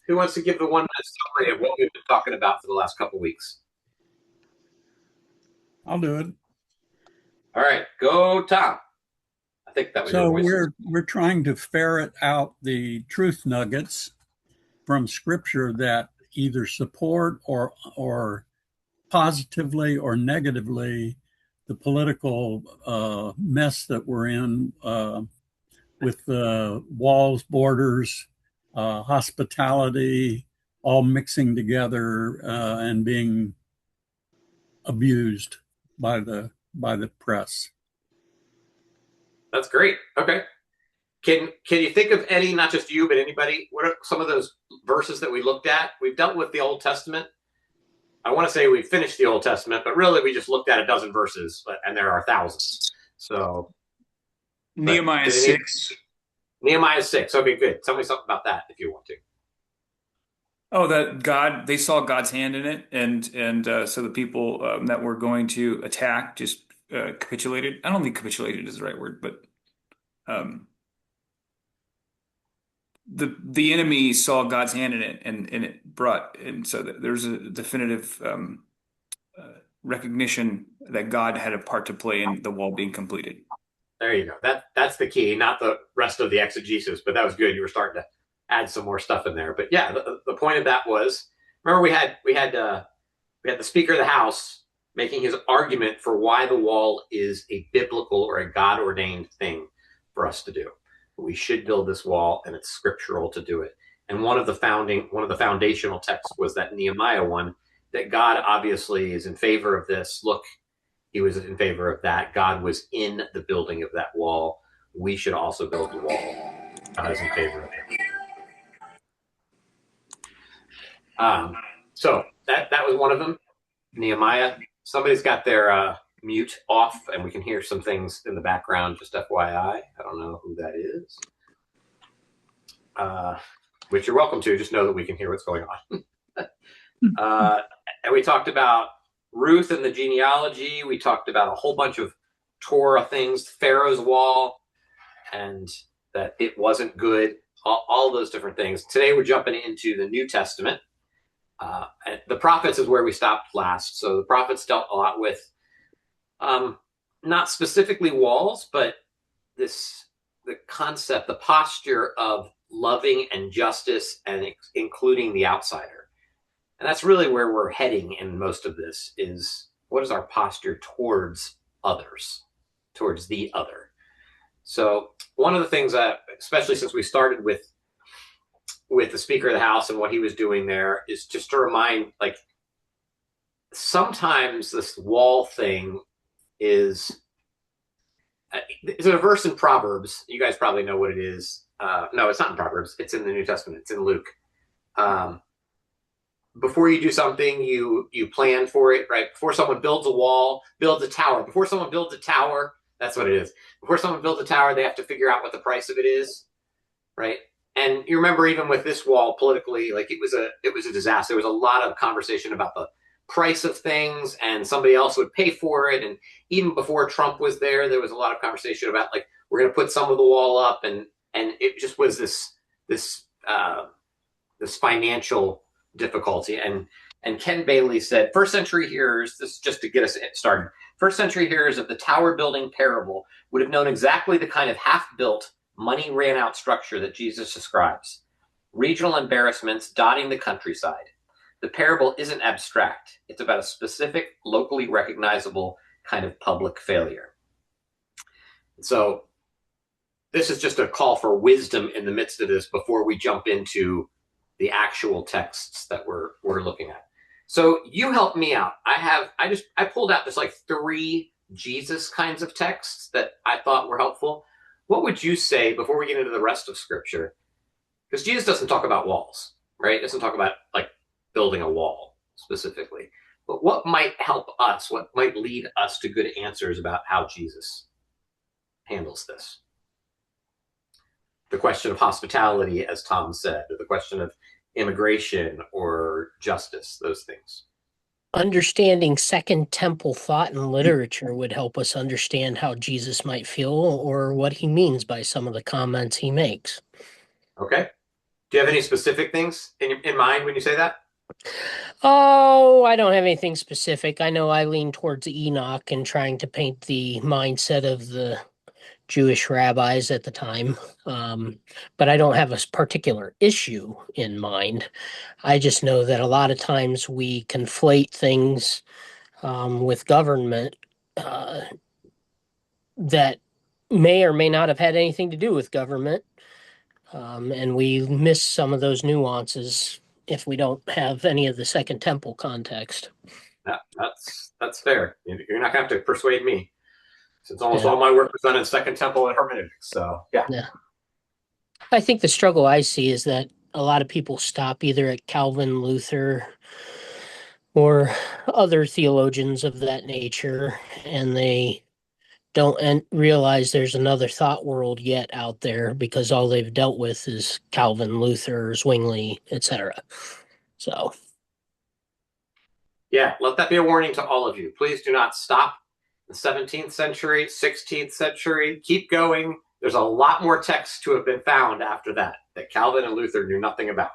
Who wants to give the 1 minute summary of what we've been talking about for the last couple weeks? I'll do it. All right, go Tom. I think that was your So voice. we're trying to ferret out the truth nuggets from Scripture that either support or positively or negatively the political mess that we're in with walls, borders, hospitality, all mixing together and being abused by the press. That's great. Okay. Can you think of any, not just you, but anybody? What are some of those verses that we looked at? We've dealt with the Old Testament. I want to say we finished the Old Testament, but really we just looked at a dozen verses, and there are thousands. So, Nehemiah 6. Nehemiah 6. Okay, good. Tell me something about that if you want to. Oh, they saw God's hand in it, and so the people that were going to attack just capitulated. I don't think capitulated is the right word, but um, the enemy saw God's hand in it, and it brought, and so there's a definitive recognition that God had a part to play in the wall being completed. There you go. That's the key, not the rest of the exegesis, but that was good. You were starting to add some more stuff in there. But yeah, the point of that was, remember we had the Speaker of the House making his argument for why the wall is a biblical or a God ordained thing for us to do. We should build this wall, and it's scriptural to do it. And one of the foundational texts was that Nehemiah one, that God obviously is in favor of this. Look, he was in favor of that. God was in the building of that wall. We should also build the wall. God is in favor of it. So that was one of them. Nehemiah. Somebody's got their mute off, and we can hear some things in the background. Just FYI, I don't know who that is. Which you're welcome to. Just know that we can hear what's going on. And we talked about Ruth and the genealogy. We talked about a whole bunch of Torah things, Pharaoh's wall, and that it wasn't good. All those different things. Today we're jumping into the New Testament. The prophets is where we stopped last. So the prophets dealt a lot with not specifically walls, but the concept, the posture of loving and justice and including the outsider. And that's really where we're heading in most of this is what is our posture towards others, towards the other. So one of the things that, especially since we started with the Speaker of the House and what he was doing there, is just to remind, like, sometimes this wall thing is it's a verse in Proverbs. You guys probably know what it is. No, it's not in Proverbs. It's in the New Testament. It's in Luke. Before you do something, you plan for it, right? Before someone builds a wall, builds a tower. Before someone builds a tower, that's what it is. Before someone builds a tower, they have to figure out what the price of it is, right? And you remember even with this wall politically, like it was a disaster. There was a lot of conversation about the price of things and somebody else would pay for it. And even before Trump was there was a lot of conversation about like, we're going to put some of the wall up. And it just was this financial difficulty. And Ken Bailey said, first century hearers, this is just to get us started. First century hearers of the tower building parable would have known exactly the kind of half-built, money ran out structure that Jesus describes. Regional embarrassments dotting the countryside. The parable isn't abstract. It's about a specific, locally recognizable kind of public failure. So this is just a call for wisdom in the midst of this before we jump into the actual texts that we're looking at. So you helped me out. I pulled out just like 3 Jesus kinds of texts that I thought were helpful. What would you say before we get into the rest of Scripture? Because Jesus doesn't talk about walls, right? He doesn't talk about like building a wall specifically. But what might help us? What might lead us to good answers about how Jesus handles this? The question of hospitality, as Tom said, or the question of immigration or justice, those things. Understanding Second Temple thought and literature would help us understand how Jesus might feel or what he means by some of the comments he makes. Okay. Do you have any specific things in mind when you say that? Oh, I don't have anything specific. I know I lean towards Enoch and trying to paint the mindset of the Jewish rabbis at the time. Um, but I don't have a particular issue in mind. I just know that a lot of times we conflate things with government uh, that may or may not have had anything to do with government. And we miss some of those nuances if we don't have any of the Second Temple context. That's fair. You're not going to have to persuade me, since almost Yeah. all my work was done in Second Temple and hermeneutics. So yeah, Yeah. I think the struggle I see is that a lot of people stop either at Calvin, Luther, or other theologians of that nature, and they don't realize there's another thought world yet out there because all they've dealt with is Calvin, Luther, Zwingli, etc. So, yeah. Let that be a warning to all of you. Please do not stop. The 17th century, 16th century, keep going. There's a lot more texts to have been found after that Calvin and Luther knew nothing about,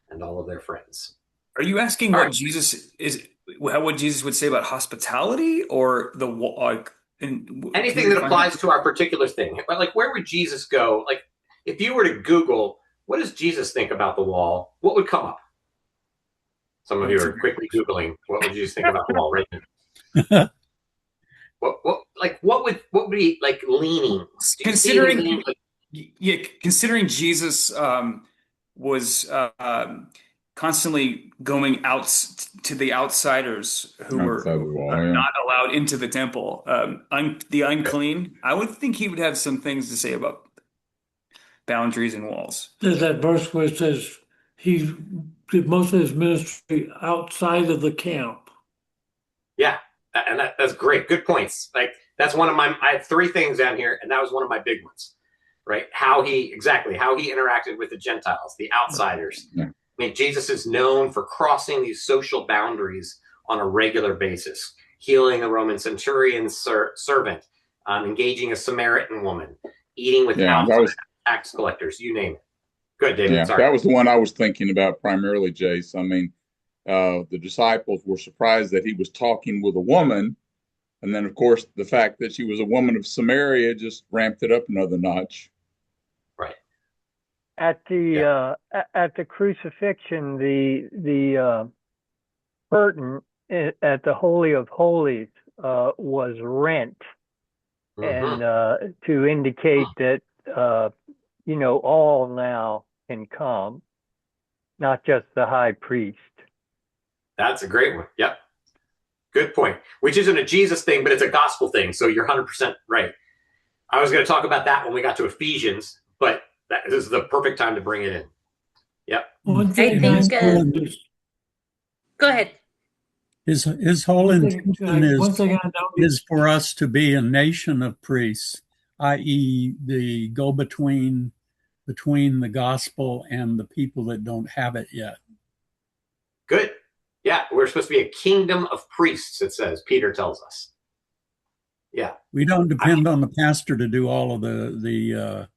and all of their friends. Are you asking All what right. Jesus is, what Jesus would say about hospitality or the like? Can Anything you that define that? applies to our particular thing. But like, where would Jesus go? Like, if you were to Google, what does Jesus think about the wall? What would come up? Some of you That's a are great quickly question. Googling, what would Jesus think about the wall right now? What would be like leanings? Do you see any Considering, leanings? Like, yeah, considering Jesus was constantly going out to the outsiders who were Outside the wall, yeah. not allowed into the temple, the unclean, I would think he would have some things to say about boundaries and walls. There's that verse where it says he did most of his ministry outside of the camp. yeah, and that's great. Good points. Like that's one of my. I have three things down here, and that was one of my big ones. Right? How he interacted with the Gentiles, the outsiders. Yeah. I mean, Jesus is known for crossing these social boundaries on a regular basis, healing a Roman centurion's servant, engaging a Samaritan woman, eating with Yeah, that outside was tax collectors. You name it. Good, David. yeah, Sorry. that was the one I was thinking about primarily, Jace. I mean, the disciples were surprised that he was talking with a woman, and then of course the fact that she was a woman of Samaria just ramped it up another notch. Right. At the crucifixion, the curtain at the Holy of Holies was rent, Mm-hmm. and to indicate that all now can come, not just the high priest. That's a great one. Yep. Good point. Which isn't a Jesus thing, but it's a gospel thing. So you're 100% right. I was going to talk about that when we got to Ephesians, but this is the perfect time to bring it in. Yep. One thing I think, noticed, go ahead. His whole intention one thing I noticed, is for us to be a nation of priests, i.e., the go-between between the gospel and the people that don't have it yet. Good. Yeah, we're supposed to be a kingdom of priests, it says. Peter tells us. Yeah. We don't depend on the pastor to do all of the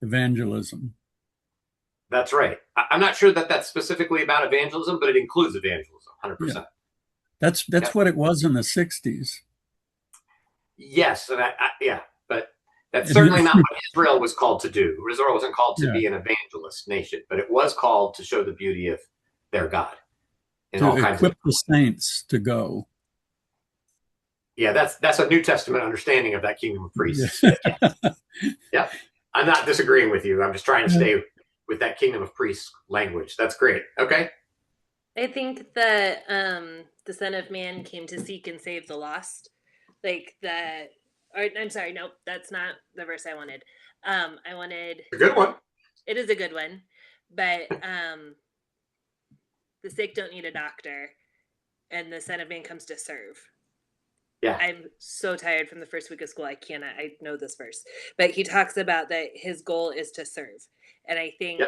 evangelism. That's right. I'm not sure that that's specifically about evangelism, but it includes evangelism, 100%. Yeah. That's what it was in the 60s. Yes, and yeah, but that's certainly not what Israel was called to do. Israel wasn't called to be an evangelist nation, but it was called to show the beauty of their God. To equip the saints to go. Yeah, that's a New Testament understanding of that kingdom of priests. Yeah. Yeah, I'm not disagreeing with you. I'm just trying to stay with that kingdom of priests language. That's great. Okay. I think that the Son of Man came to seek and save the lost. Like that. Or, I'm sorry, no, that's not the verse I wanted. I wanted a good one. It is a good one, but the sick don't need a doctor, and the Son of Man comes to serve. Yeah. I'm so tired from the first week of school. I know this verse, but he talks about that his goal is to serve. And I think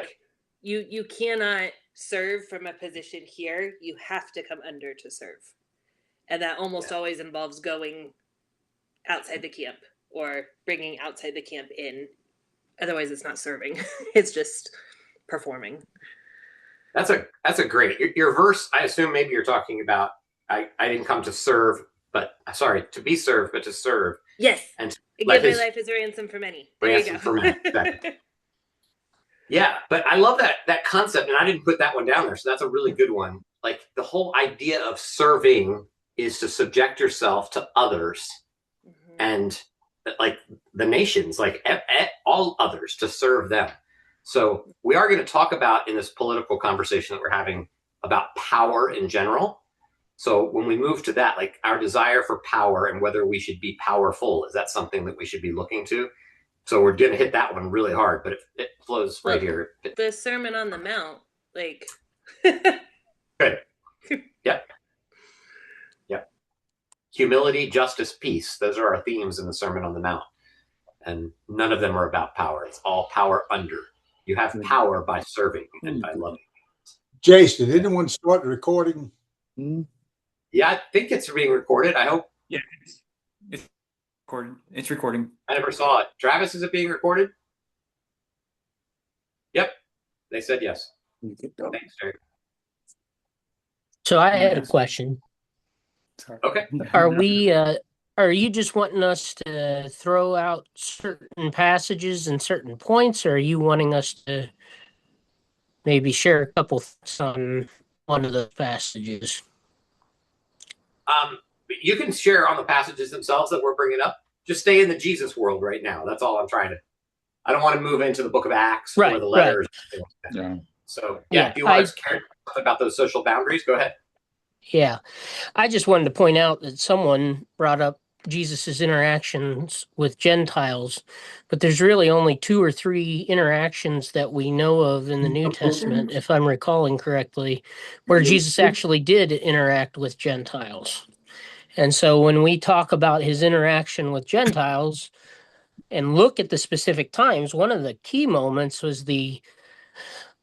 you cannot serve from a position here. You have to come under to serve. And that almost always involves going outside the camp or bringing outside the camp in. Otherwise it's not serving. It's just performing. That's a great your verse. I assume maybe you're talking about I didn't come to serve, but sorry, to be served, but to serve. Yes. And I give my life as a ransom for many. There you go. For many. Exactly. Yeah, but I love that concept, and I didn't put that one down there, so that's a really good one. Like the whole idea of serving is to subject yourself to others, and like the nations, like all others, to serve them. So we are going to talk about in this political conversation that we're having about power in general. So when we move to that, like our desire for power and whether we should be powerful, is that something that we should be looking to? So we're going to hit that one really hard, but it flows right here. The Sermon on the Mount, like. Good. Yep. Yep. Humility, justice, peace. Those are our themes in the Sermon on the Mount. And none of them are about power. It's all power under. You have power by serving and by loving. Jason, did anyone start the recording? Yeah, I think it's being recorded. I hope. Yeah, it's recording. It's recording. I never saw it. Travis, is it being recorded? Yep. They said yes. Thanks, Jerry. So I had a question. Okay. Are you just wanting us to throw out certain passages and certain points, or are you wanting us to maybe share a couple thoughts on one of those passages? You can share on the passages themselves that we're bringing up. Just stay in the Jesus world right now. That's all I'm trying to. I don't want to move into the Book of Acts or the letters. Right. Yeah. So if you want to care about those social boundaries, go ahead. Yeah, I just wanted to point out that someone brought up Jesus's interactions with Gentiles, but there's really only 2 or 3 interactions that we know of in the New Testament, if I'm recalling correctly, where Jesus actually did interact with Gentiles. And so when we talk about his interaction with Gentiles and look at the specific times, one of the key moments was the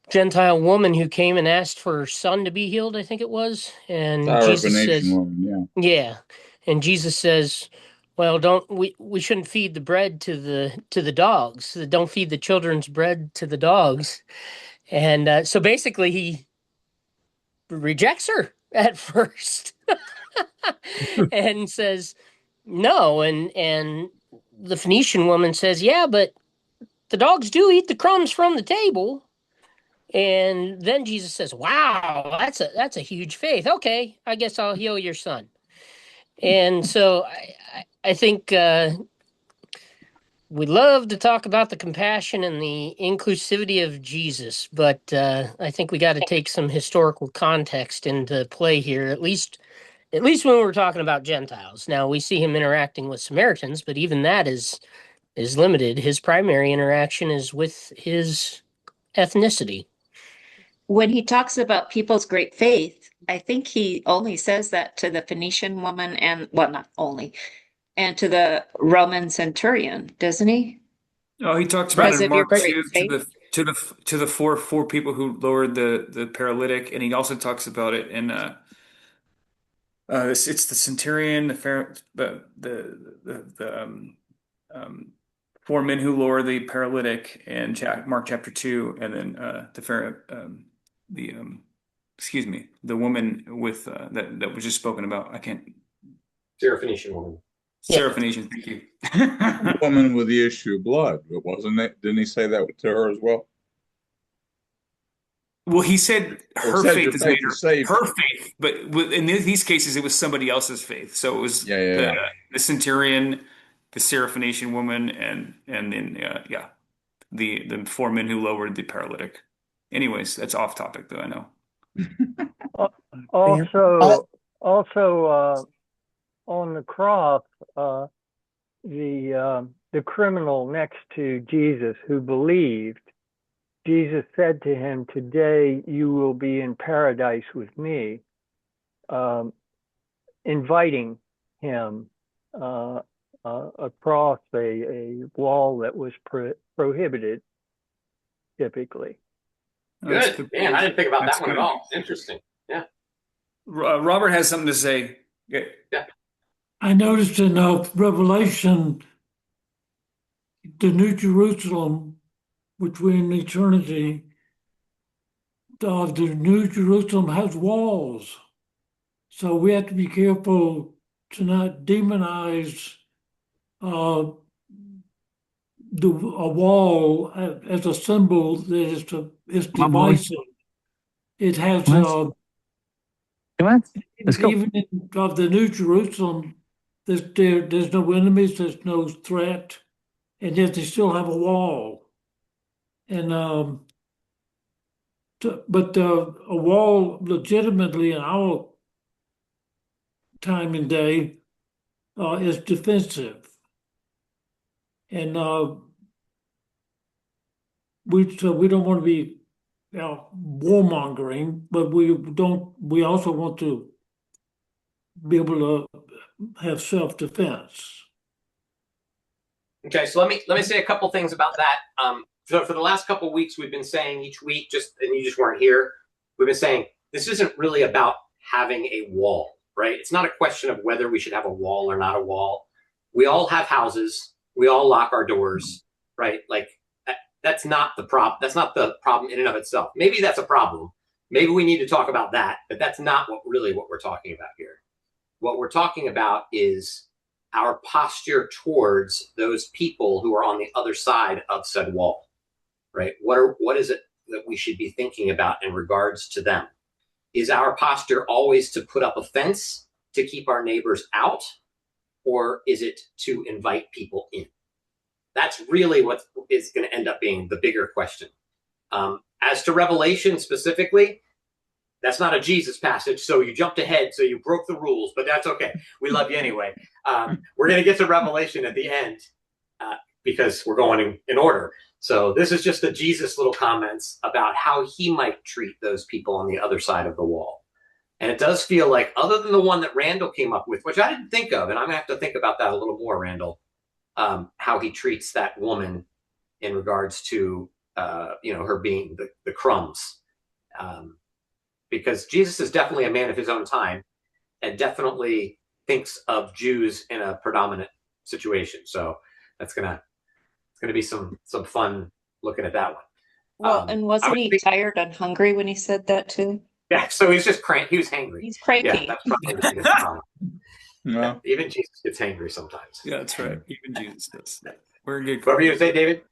Gentile woman who came and asked for her son to be healed, I think it was. And Jesus says, woman, yeah. And Jesus says, well, we shouldn't feed the bread to the dogs. Don't feed the children's bread to the dogs. And so basically he rejects her at first and says no. And the Phoenician woman says, yeah, but the dogs do eat the crumbs from the table. And then Jesus says, wow, that's a huge faith. Okay, I guess I'll heal your son. And so I think we love to talk about the compassion and the inclusivity of Jesus, but I think we got to take some historical context into play here, at least when we're talking about Gentiles. Now, we see him interacting with Samaritans, but even that is limited. His primary interaction is with his ethnicity. When he talks about people's great faith, I think he only says that to the Phoenician woman and, well, not only, and to the Roman centurion, doesn't he? Oh, he talks about Because in of your Mark great 2 faith. to the four people who lowered the paralytic, and he also talks about it in it's the centurion, the 4 men who lower the paralytic in Mark chapter 2, and then the woman with that was just spoken about. I can't. Syrophoenician woman. Syrophoenician, thank you. The woman with the issue of blood, wasn't it? Didn't he say that to her as well? Well, he said her faith has made her faith, but in these cases, it was somebody else's faith. So it was the centurion, the Syrophoenician woman, and then the 4 men who lowered the paralytic. Anyways, that's off topic, though. I know. Also, on the cross, the criminal next to Jesus who believed, Jesus said to him, "Today you will be in paradise with me," inviting him across a wall that was prohibited, typically. Good. Man, I didn't think about that one at all. Interesting. Yeah. Robert has something to say. Yeah. I noticed in Revelation, the New Jerusalem, which we're in eternity, the New Jerusalem has walls. So we have to be careful to not demonize uh, a wall as a symbol that is Come on, boys. divisive. It has Come on. Come on. Let's go. even in of the New Jerusalem, there's no enemies, there's no threat, and yet they still have a wall. And but a wall legitimately in our time and day is defensive, and we don't want to be warmongering, but we also want to be able to have self-defense. Okay, so let me say a couple things about that. So for the last couple of weeks, we've been saying each week, and you just weren't here, we've been saying this isn't really about having a wall, right? It's not a question of whether we should have a wall or not a wall. We all have houses. We all lock our doors, right? Like that's not the problem. That's not the problem in and of itself. Maybe that's a problem. Maybe we need to talk about that, but that's not what we're talking about here. What we're talking about is our posture towards those people who are on the other side of said wall, right? What is it that we should be thinking about in regards to them? Is our posture always to put up a fence to keep our neighbors out, or is it to invite people in? That's really what is going to end up being the bigger question. As to Revelation specifically, that's not a Jesus passage, so you jumped ahead, so you broke the rules, but that's okay. We love you anyway. We're going to get to Revelation at the end because we're going in order. So this is just the Jesus little comments about how he might treat those people on the other side of the wall. And it does feel like, other than the one that Randall came up with, which I didn't think of, and I'm going to have to think about that a little more, Randall, how he treats that woman in regards to, her being the crumbs. Because Jesus is definitely a man of his own time and definitely thinks of Jews in a predominant situation. So it's gonna be some fun looking at that one. Well, and wasn't he tired and hungry when he said that too? Yeah, so he's just he was hangry. He's cranky. Yeah, that's probably the biggest problem. No. Yeah, even Jesus gets hangry sometimes. Yeah, that's right. Even Jesus does. We're in good. What were you gonna say, David?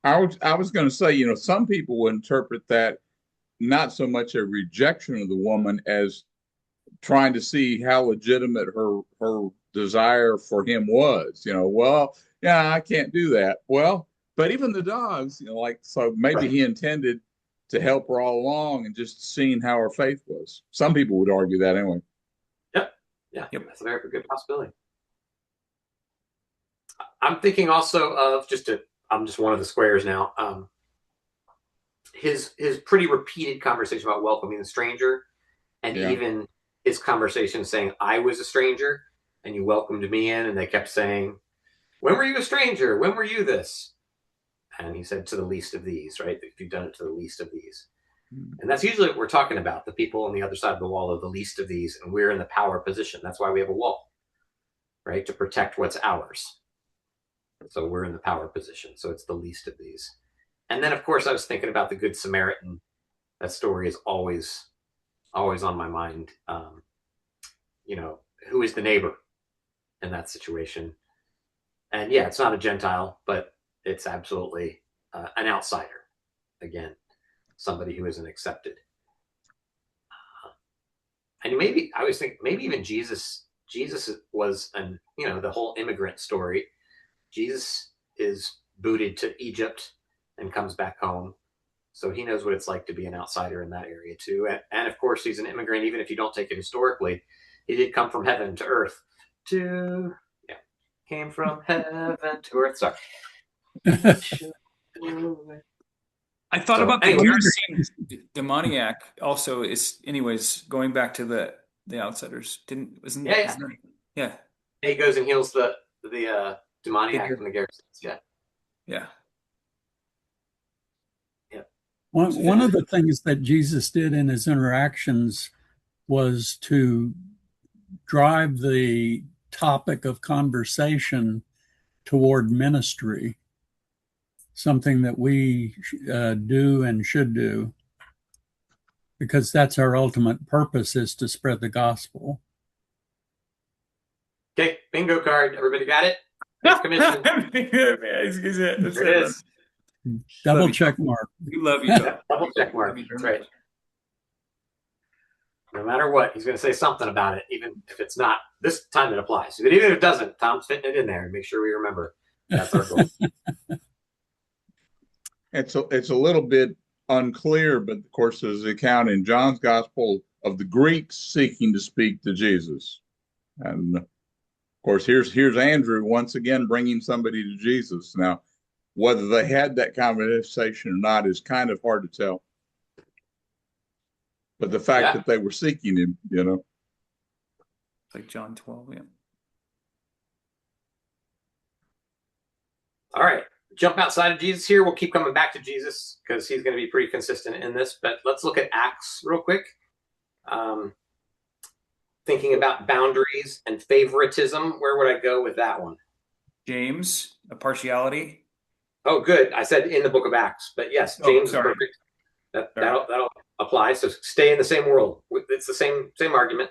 I was going to say, some people would interpret that not so much a rejection of the woman as trying to see how legitimate her desire for him was. Well, yeah, I can't do that. Well, but even the dogs, so maybe Right. he intended to help her all along and just seeing how her faith was. Some people would argue that anyway. Yep. Yeah, that's a very good possibility. I'm thinking also of I'm just one of the squares now. His pretty repeated conversation about welcoming the stranger, and even his conversation saying, I was a stranger and you welcomed me in, and they kept saying, when were you a stranger? When were you this? And he said, to the least of these, right? If you've done it to the least of these. And that's usually what we're talking about. The people on the other side of the wall are the least of these, and we're in the power position. That's why we have a wall, right? To protect what's ours. So we're in the power position. So it's the least of these. And then, of course, I was thinking about the Good Samaritan. That story is always on my mind. Who is the neighbor in that situation? And yeah, it's not a Gentile, but it's absolutely an outsider. Again, somebody who isn't accepted. And maybe I was thinking, maybe even Jesus was the whole immigrant story. Jesus is booted to Egypt and comes back home. So he knows what it's like to be an outsider in that area too. And of course, he's an immigrant, even if you don't take it historically. He did come from heaven to earth. Came from heaven to earth. Sorry. I thought about the Gerasene demoniac also is, anyways, going back to the outsiders. Yeah. He goes and heals the demoniac from the Gerasenes. Yeah. Yeah. One of the things that Jesus did in his interactions was to drive the topic of conversation toward ministry, something that we do and should do. because that's our ultimate purpose, is to spread the gospel. Okay, bingo card. Everybody got it? Next commission. There it is. Double check mark. We love you. Yeah, double check mark. That's right. No matter what, he's going to say something about it, even if it's not this time it applies. But even if it doesn't, Tom's fitting it in there and make sure we remember. That's our goal. It's a little bit unclear, but of course there's the account in John's gospel of the Greeks seeking to speak to Jesus. And of course, here's Andrew once again bringing somebody to Jesus. Now, whether they had that conversation or not is kind of hard to tell. But the fact that they were seeking him, It's like John 12, yeah. All right. Jump outside of Jesus here. We'll keep coming back to Jesus because he's going to be pretty consistent in this. But let's look at Acts real quick. Thinking about boundaries and favoritism, where would I go with that one? James, a partiality. Oh, good. I said in the book of Acts, but yes, James is perfect. That'll apply. So stay in the same world. It's the same argument.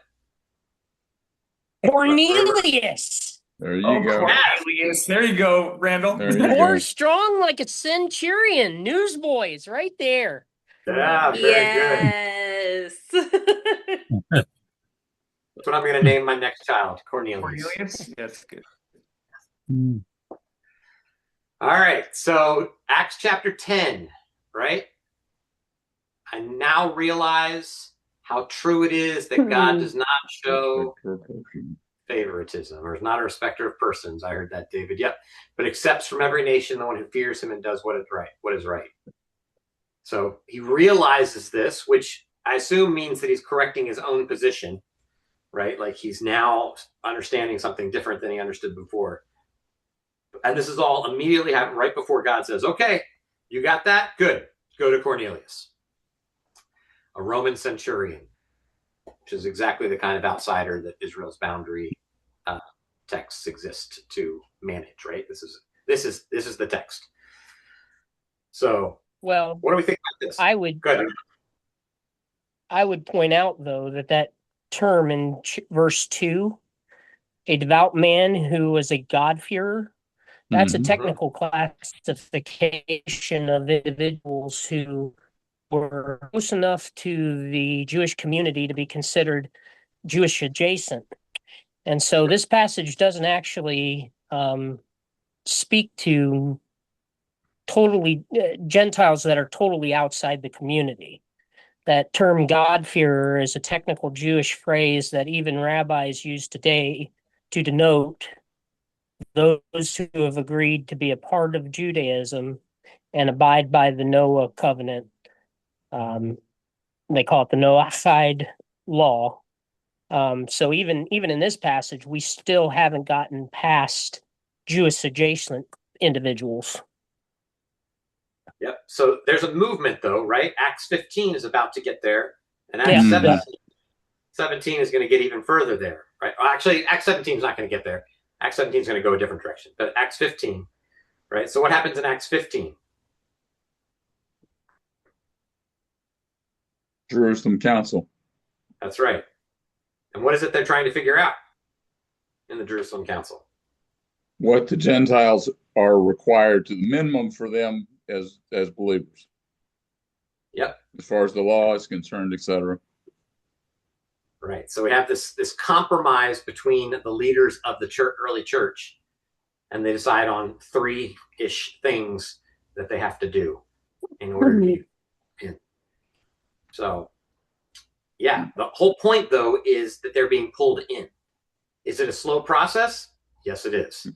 Cornelius. There you go. Cornelius. There you go, Randall. More strong like a centurion. Newsboys right there. Yeah, very good. That's what I'm going to name my next child, Cornelius. Cornelius? Yes, good. All right, so Acts chapter 10, right? I now realize how true it is that God does not show favoritism, or is not a respecter of persons. I heard that, David. Yep. But accepts from every nation the one who fears him and does what is right. So he realizes this, which I assume means that he's correcting his own position, right? Like he's now understanding something different than he understood before. And this is all immediately happened right before God says, okay, you got that? Good. Go to Cornelius, a Roman centurion, which is exactly the kind of outsider that Israel's boundary texts exist to manage, right? This is the text. So, well, what do we think about this? I would point out, though, that term in verse 2, a devout man who was a God-fearer, that's a technical classification of individuals who were close enough to the Jewish community to be considered Jewish adjacent. And so this passage doesn't actually speak to totally Gentiles that are totally outside the community. That term God-fearer is a technical Jewish phrase that even rabbis use today to denote those who have agreed to be a part of Judaism and abide by the Noah covenant. They call it the Noahide law. So even in this passage, we still haven't gotten past Jewish adjacent individuals. Yep. So there's a movement, though, right? Acts 15 is about to get there, and Acts 17 is going to get even further there, right? Well, actually, Acts 17 is not going to get there. Acts 17 is going to go a different direction. But Acts 15, right? So what happens in Acts 15? Jerusalem Council. That's right. And what is it they're trying to figure out in the Jerusalem Council? What the Gentiles are required to the minimum for them as believers. Yep. As far as the law is concerned, etc. Right. So we have this compromise between the leaders of the early church, and they decide on 3-ish things that they have to do in order to be in. So, yeah, the whole point, though, is that they're being pulled in. Is it a slow process? Yes, it is.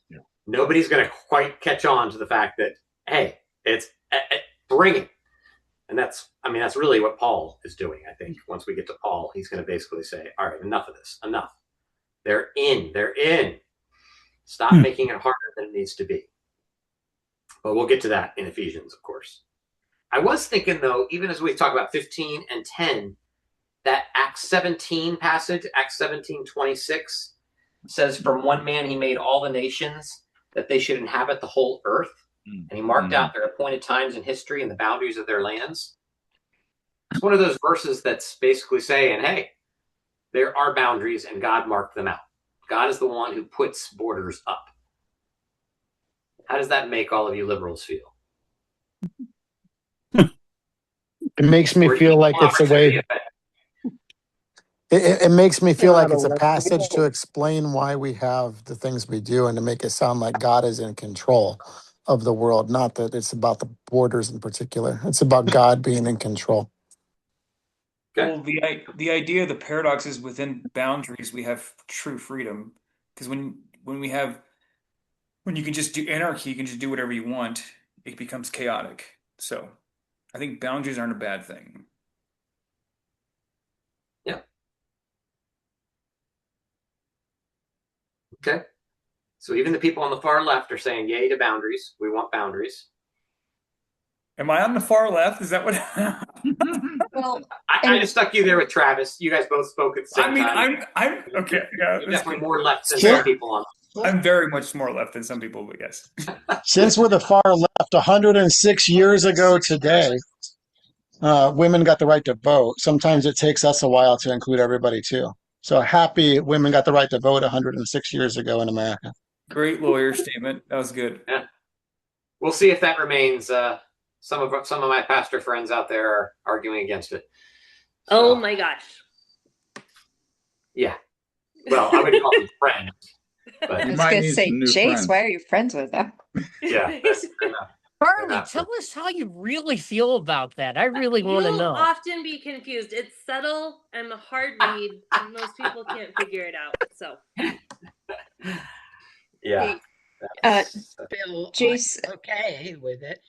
Yeah. Nobody's going to quite catch on to the fact that, hey, it's bring it. And that's really what Paul is doing. I think once we get to Paul, he's going to basically say, all right, enough of this, enough. They're in. Stop making it harder than it needs to be. But we'll get to that in Ephesians, of course. I was thinking, though, even as we talk about 15 and 10, that Acts 17 passage, Acts 17:26, says, from one man he made all the nations, that they should inhabit the whole earth. And he marked out their appointed times in history and the boundaries of their lands. It's one of those verses that's basically saying, hey, there are boundaries and God marked them out. God is the one who puts borders up. How does that make all of you liberals feel? It makes me feel like it's a way. It makes me feel like it's a passage to explain why we have the things we do and to make it sound like God is in control of the world. Not that it's about the borders in particular. It's about God being in control. Okay. Well, the idea, the paradox is within boundaries we have true freedom. Because when you can just do anarchy, you can just do whatever you want, it becomes chaotic. So I think boundaries aren't a bad thing. Yeah. Okay. So even the people on the far left are saying yay to boundaries. We want boundaries. Am I on the far left? Is that what? Well, I just stuck you there with Travis. You guys both spoke at the same time. I'm okay. Yeah, You're definitely more left than some people on. I'm very much more left than some people, but yes. Since we're the far left, 106 years ago today, women got the right to vote. Sometimes it takes us a while to include everybody too. So happy women got the right to vote 106 years ago in America. Great lawyer statement. That was good. Yeah. We'll see if that remains. Some of my pastor friends out there are arguing against it. So, oh my gosh. Yeah. Well, I would call them friends. But I was going to say, Jace, why are you friends with them? Yeah. Charlie, tell us how you really feel about that. I really want to You'll know. often be confused. It's subtle and a hard read. Most people can't figure it out. So. Yeah. Bill, Jace, I'm okay with it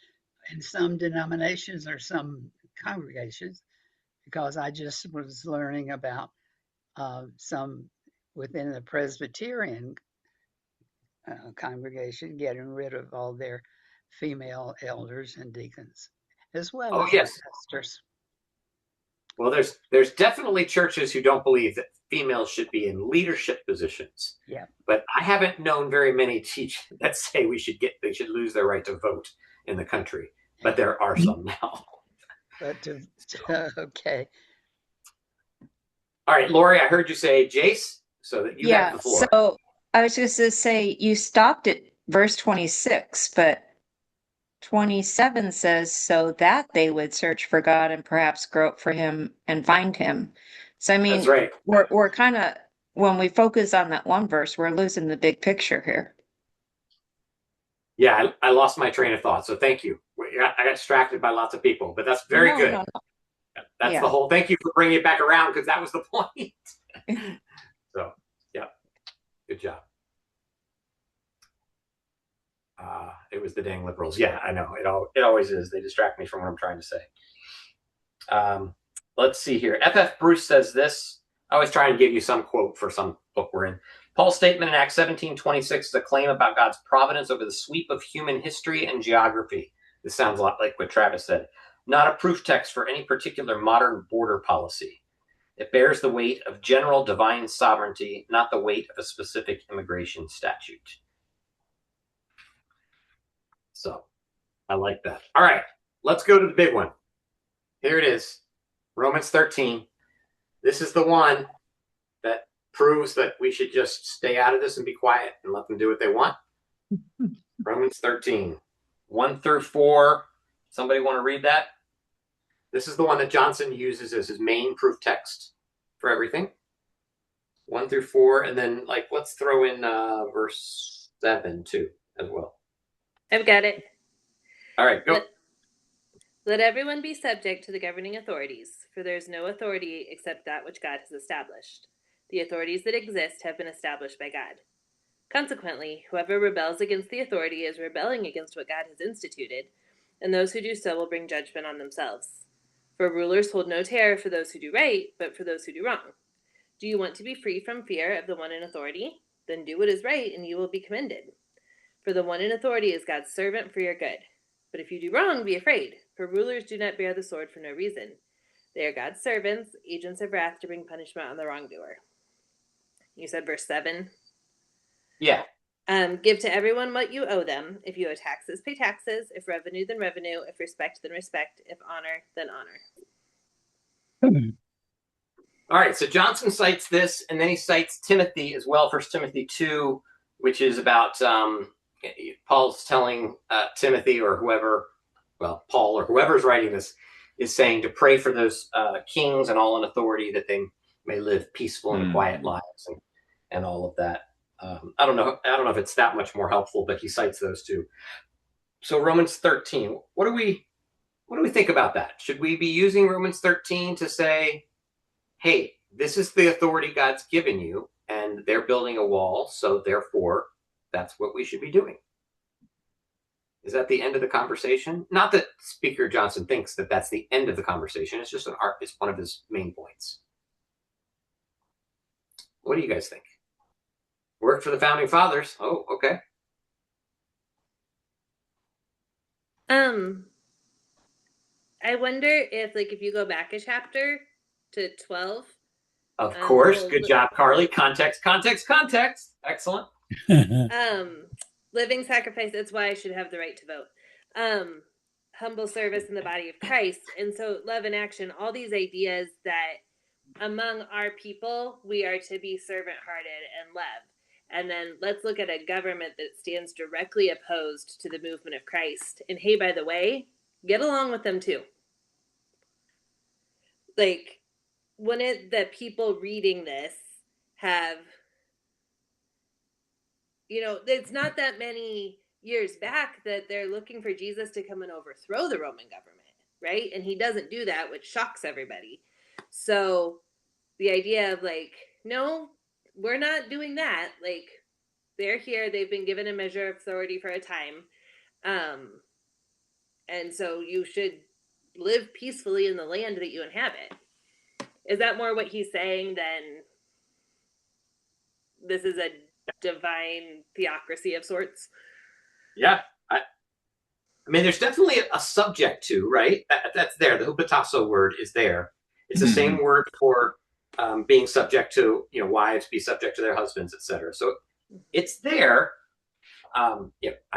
in some denominations or some congregations, because I just was learning about some within the Presbyterian congregation getting rid of all their female elders and deacons, as well as yes. pastors. Well, there's definitely churches who don't believe that females should be in leadership positions. Yeah. But I haven't known very many teach that say they should lose their right to vote in the country. But there are some now. But okay. All right, Lori, I heard you say Jace, so that you have the floor. So I was just to say you stopped at verse 26, but 27 says so that they would search for God and perhaps grope for him and find him. So I mean, that's right. We're kind of, when we focus on that one verse, we're losing the big picture here. Yeah, I lost my train of thought. So thank you. I got distracted by lots of people, but that's very good. No. That's the whole. Thank you for bringing it back around, because that was the point. So, yeah, good job. It was the dang liberals. Yeah, I know. It always is. They distract me from what I'm trying to say. Let's see here. F.F. Bruce says this. I always try and give you some quote for some book we're in. Paul's statement in Acts 17:26 is a claim about God's providence over the sweep of human history and geography. This sounds a lot like what Travis said. Not a proof text for any particular modern border policy. It bears the weight of general divine sovereignty, not the weight of a specific immigration statute. So, I like that. All right, let's go to the big one. Here it is, Romans 13. This is the one that proves that we should just stay out of this and be quiet and let them do what they want. Romans 13, 1 through 4. Somebody want to read that? This is the one that Johnson uses as his main proof text for everything. 1 through 4, and then let's throw in verse 7 too as well. I've got it. All right, go. Let everyone be subject to the governing authorities, for there is no authority except that which God has established. The authorities that exist have been established by God. Consequently, whoever rebels against the authority is rebelling against what God has instituted, and those who do so will bring judgment on themselves. For rulers hold no terror for those who do right, but for those who do wrong. Do you want to be free from fear of the one in authority? Then do what is right, and you will be commended. For the one in authority is God's servant for your good. But if you do wrong, be afraid, for rulers do not bear the sword for no reason. They are God's servants, agents of wrath to bring punishment on the wrongdoer. You said verse 7? Yeah. Give to everyone what you owe them. If you owe taxes, pay taxes. If revenue, then revenue. If respect, then respect. If honor, then honor. All right, so Johnson cites this, and then he cites Timothy as well, 1 Timothy 2, which is about Paul's telling Timothy or whoever, well, Paul or whoever's writing this, is saying to pray for those kings and all in authority that they may live peaceful and quiet lives and all of that. I don't know if it's that much more helpful, but he cites those two. So Romans 13, what do we think about that? Should we be using Romans 13 to say, hey, this is the authority God's given you, and they're building a wall, so therefore that's what we should be doing? Is that the end of the conversation? Not that Speaker Johnson thinks that that's the end of the conversation. It's just it's one of his main points. What do you guys think? Worked for the founding fathers. Oh, okay. I wonder if you go back a chapter to 12. Of course. Good job, Carly. Context. Excellent. Living sacrifice. That's why I should have the right to vote. Humble service in the body of Christ. And so love and action, all these ideas that among our people, we are to be servant-hearted and love. And then let's look at a government that stands directly opposed to the movement of Christ. And hey, by the way, get along with them too. Like, wouldn't the people reading this have, it's not that many years back that they're looking for Jesus to come and overthrow the Roman government, right? And he doesn't do that, which shocks everybody. So the idea of no, we're not doing that. They're here. They've been given a measure of authority for a time. And so you should live peacefully in the land that you inhabit. Is that more what he's saying than this is a divine theocracy of sorts? Yeah. I mean, there's definitely a subject to, right? That's there. The hupotasso word is there. It's the same word for being subject to, wives be subject to their husbands, etc. So it's there. I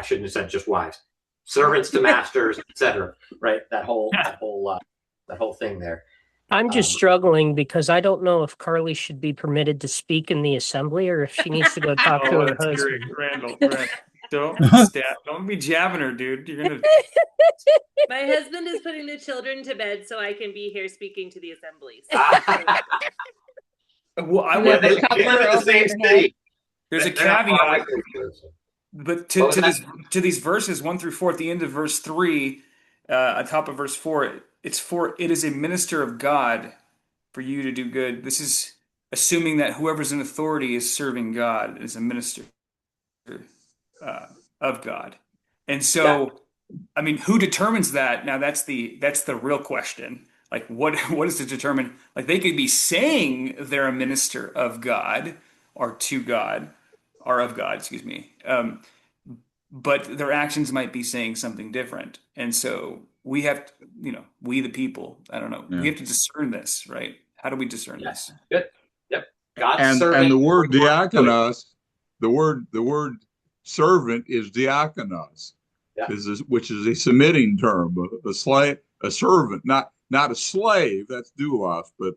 shouldn't have said just wives, servants to masters, etc. Right? That whole thing there. I'm just struggling because I don't know if Carly should be permitted to speak in the assembly or if she needs to go talk to her husband. Randall, don't be jabbing her, dude. You're gonna. My husband is putting the children to bed so I can be here speaking to the assembly. Well, I live in the same city. There's a caveat, but to these verses 1 through 4, at the end of verse 3, on top of verse 4, it is a minister of God for you to do good. This is assuming that whoever's in authority is serving God, is a minister of God. And so, I mean, who determines that? Now that's the real question. What is to determine? They could be saying they're a minister of God or to God or of God, excuse me. But their actions might be saying something different. And so we have to, we the people, I don't know, we have to discern this, right? How do we discern this? Good. Yep. And the word diakonos, the word servant is diakonos, which is a Semitic term, a servant, not a slave. That's doulos, but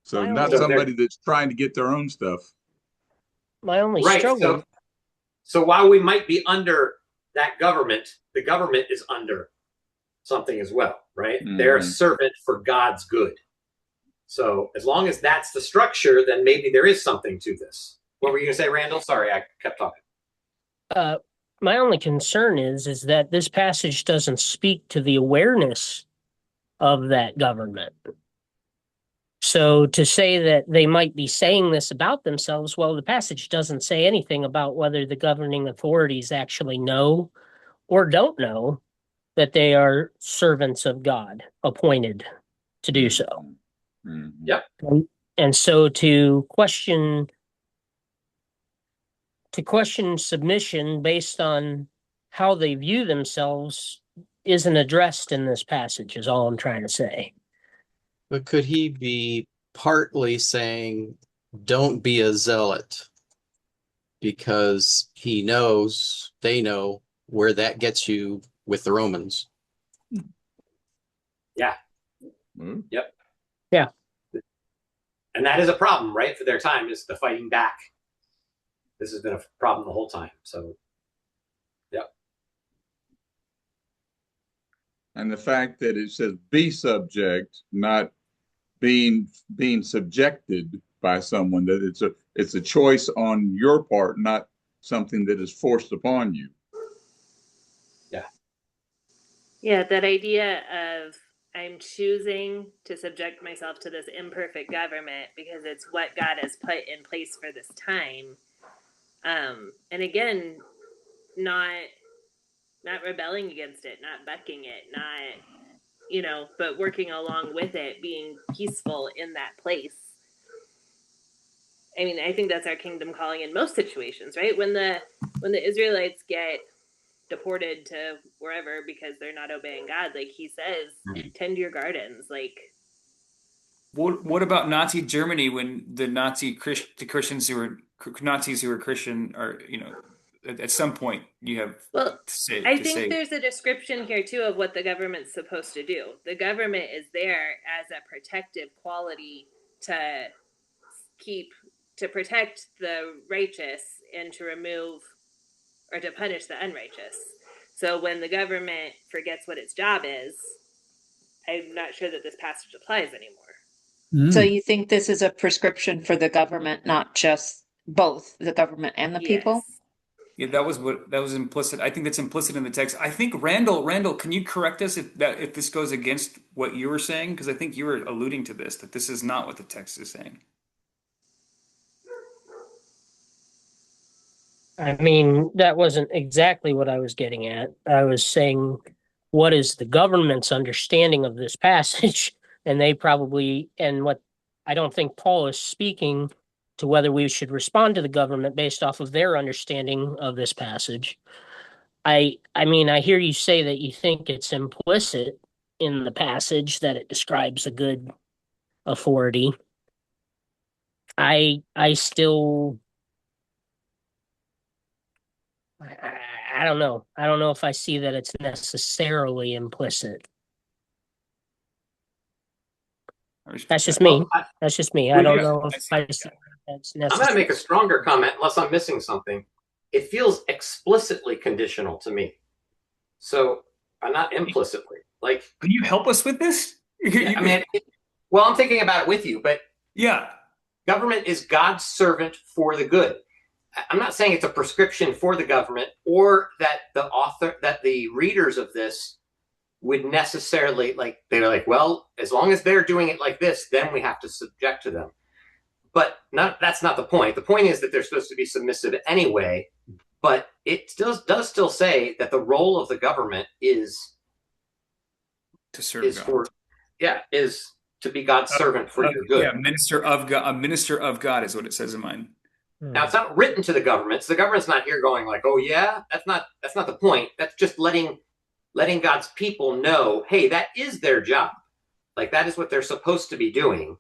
so not somebody that's trying to get their own stuff. My only struggle. So while we might be under that government, the government is under something as well, right? They're a servant for God's good. So as long as that's the structure, then maybe there is something to this. What were you going to say, Randall? Sorry, I kept talking. My only concern is that this passage doesn't speak to the awareness of that government. So to say that they might be saying this about themselves, well, the passage doesn't say anything about whether the governing authorities actually know or don't know that they are servants of God, appointed to do so. Yep. And so to question submission based on how they view themselves isn't addressed in this passage, is all I'm trying to say. But could he be partly saying, don't be a zealot, because they know where that gets you with the Romans? Yeah. Mm-hmm. Yep. Yeah. And that is a problem, right? For their time is the fighting back. This has been a problem the whole time. So, yep. And the fact that it says be subject, not being subjected by someone, that it's a choice on your part, not something that is forced upon you. Yeah. Yeah, that idea of I'm choosing to subject myself to this imperfect government because it's what God has put in place for this time. And again, not rebelling against it, not bucking it, not but working along with it, being peaceful in that place. I mean, I think that's our kingdom calling in most situations, right? When the Israelites get deported to wherever because they're not obeying God, like he says, tend your gardens. Like, what about Nazi Germany when the Christians who were Nazis who were Christian are, at some point you have well, to say. I think there's a description here too of what the government's supposed to do. The government is there as a protective quality to protect the righteous and to remove or to punish the unrighteous. So when the government forgets what its job is, I'm not sure that this passage applies anymore. So you think this is a prescription for the government, not just both the government and the people? Yeah, that was implicit. I think that's implicit in the text. I think Randall, can you correct us if this goes against what you were saying? Because I think you were alluding to that this is not what the text is saying. I mean, that wasn't exactly what I was getting at. I was saying, what is the government's understanding of this passage? And what I don't think Paul is speaking to whether we should respond to the government based off of their understanding of this passage. I mean, I hear you say that you think it's implicit in the passage that it describes a good authority. I still I don't know. I don't know if I see that it's necessarily implicit. That's just me. That's just me. I don't know if I see that's necessary. I'm going to make a stronger comment unless I'm missing something. It feels explicitly conditional to me. So, not implicitly. Like, can you help us with this? I mean, well, I'm thinking about it with you, but yeah, government is God's servant for the good. I'm not saying it's a prescription for the government or that the readers of this would necessarily they're like, well, as long as they're doing it like this, then we have to subject to them. But that's not the point. The point is that they're supposed to be submissive anyway. But it does still say that the role of the government is to serve God. Is to be God's servant for your good. Yeah, minister of God. A minister of God is what it says in mine. Now it's not written to the government. So the government's not here going like, oh yeah, that's not the point. That's just letting God's people know, hey, that is their job. Like that is what they're supposed to be doing.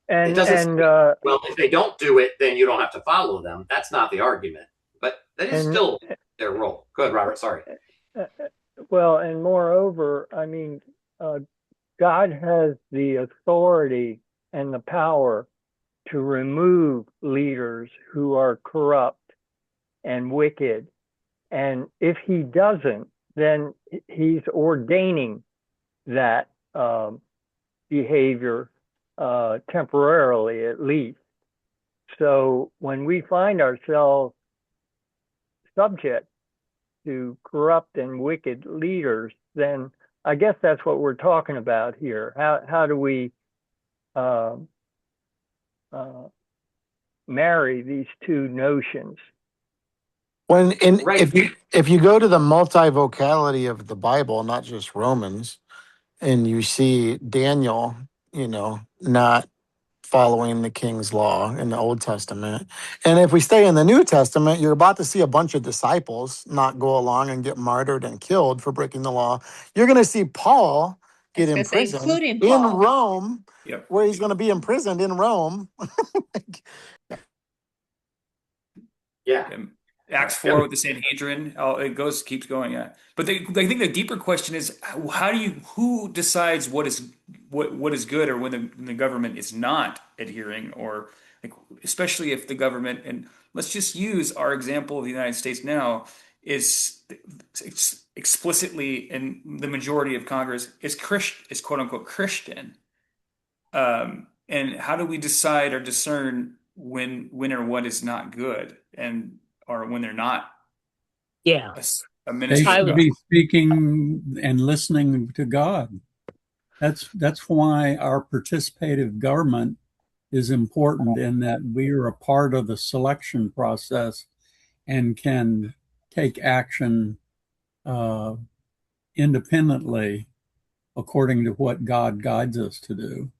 And it doesn't well, if they don't do it, then you don't have to follow them. That's not the argument. But that is still their role. Go ahead, Robert. Sorry. Well, and moreover, I mean, God has the authority and the power to remove leaders who are corrupt and wicked. And if he doesn't, then he's ordaining that behavior temporarily, at least. So when we find ourselves subject to corrupt and wicked leaders, then I guess that's what we're talking about here. How do we marry these two notions? If you go to the multivocality of the Bible, not just Romans, and you see Daniel, not following the king's law in the Old Testament. And if we stay in the New Testament, you're about to see a bunch of disciples not go along and get martyred and killed for breaking the law. You're going to see Paul get imprisoned in Rome, where he's going to be imprisoned in Rome. Yeah. Acts 4 with the Sanhedrin, keeps going. Yeah, but I think the deeper question is who decides what is good, or when the government is not adhering, or like, especially if the government, and let's just use our example of the United States now, is explicitly, in the majority of Congress, is quote unquote Christian. And how do we decide or discern when or what is not good, or when they're not Yeah. a They minister of should God? be speaking and listening to God. That's why our participative government is important, in that we are a part of the selection process and can take action independently according to what God guides us to do.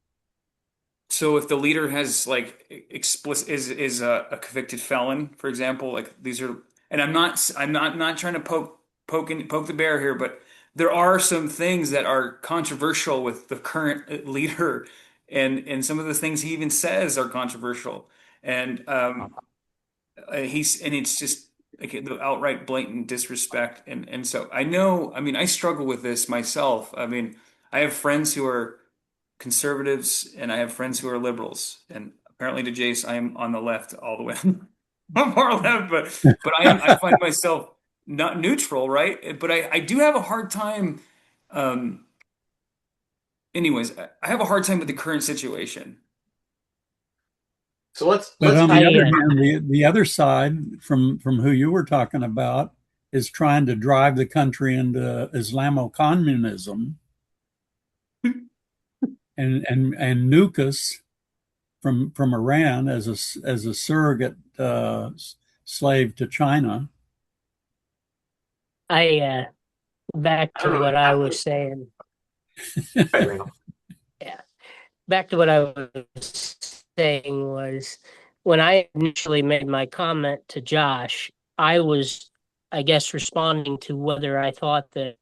So if the leader has like explicit is a convicted felon, for example, like these are, and I'm not trying to poke the bear here, but there are some things that are controversial with the current leader, and some of the things he even says are controversial, and it's just like the outright blatant disrespect, and so I know, I mean, I struggle with this myself. I mean, I have friends who are conservatives and I have friends who are liberals. And apparently to Jace, I am on the left all the way. I'm far left, but I find myself not neutral, right? But I do have a hard time. Um, I have a hard time with the current situation. So let's But on I the other hand, the other side from who you were talking about is trying to drive the country into Islamo-communism and nuke us from Iran as a surrogate slave to China. Back I don't to know. what I was saying. Yeah, back to what I was saying was, when I initially made my comment to Josh, I was, I guess, responding to whether I thought that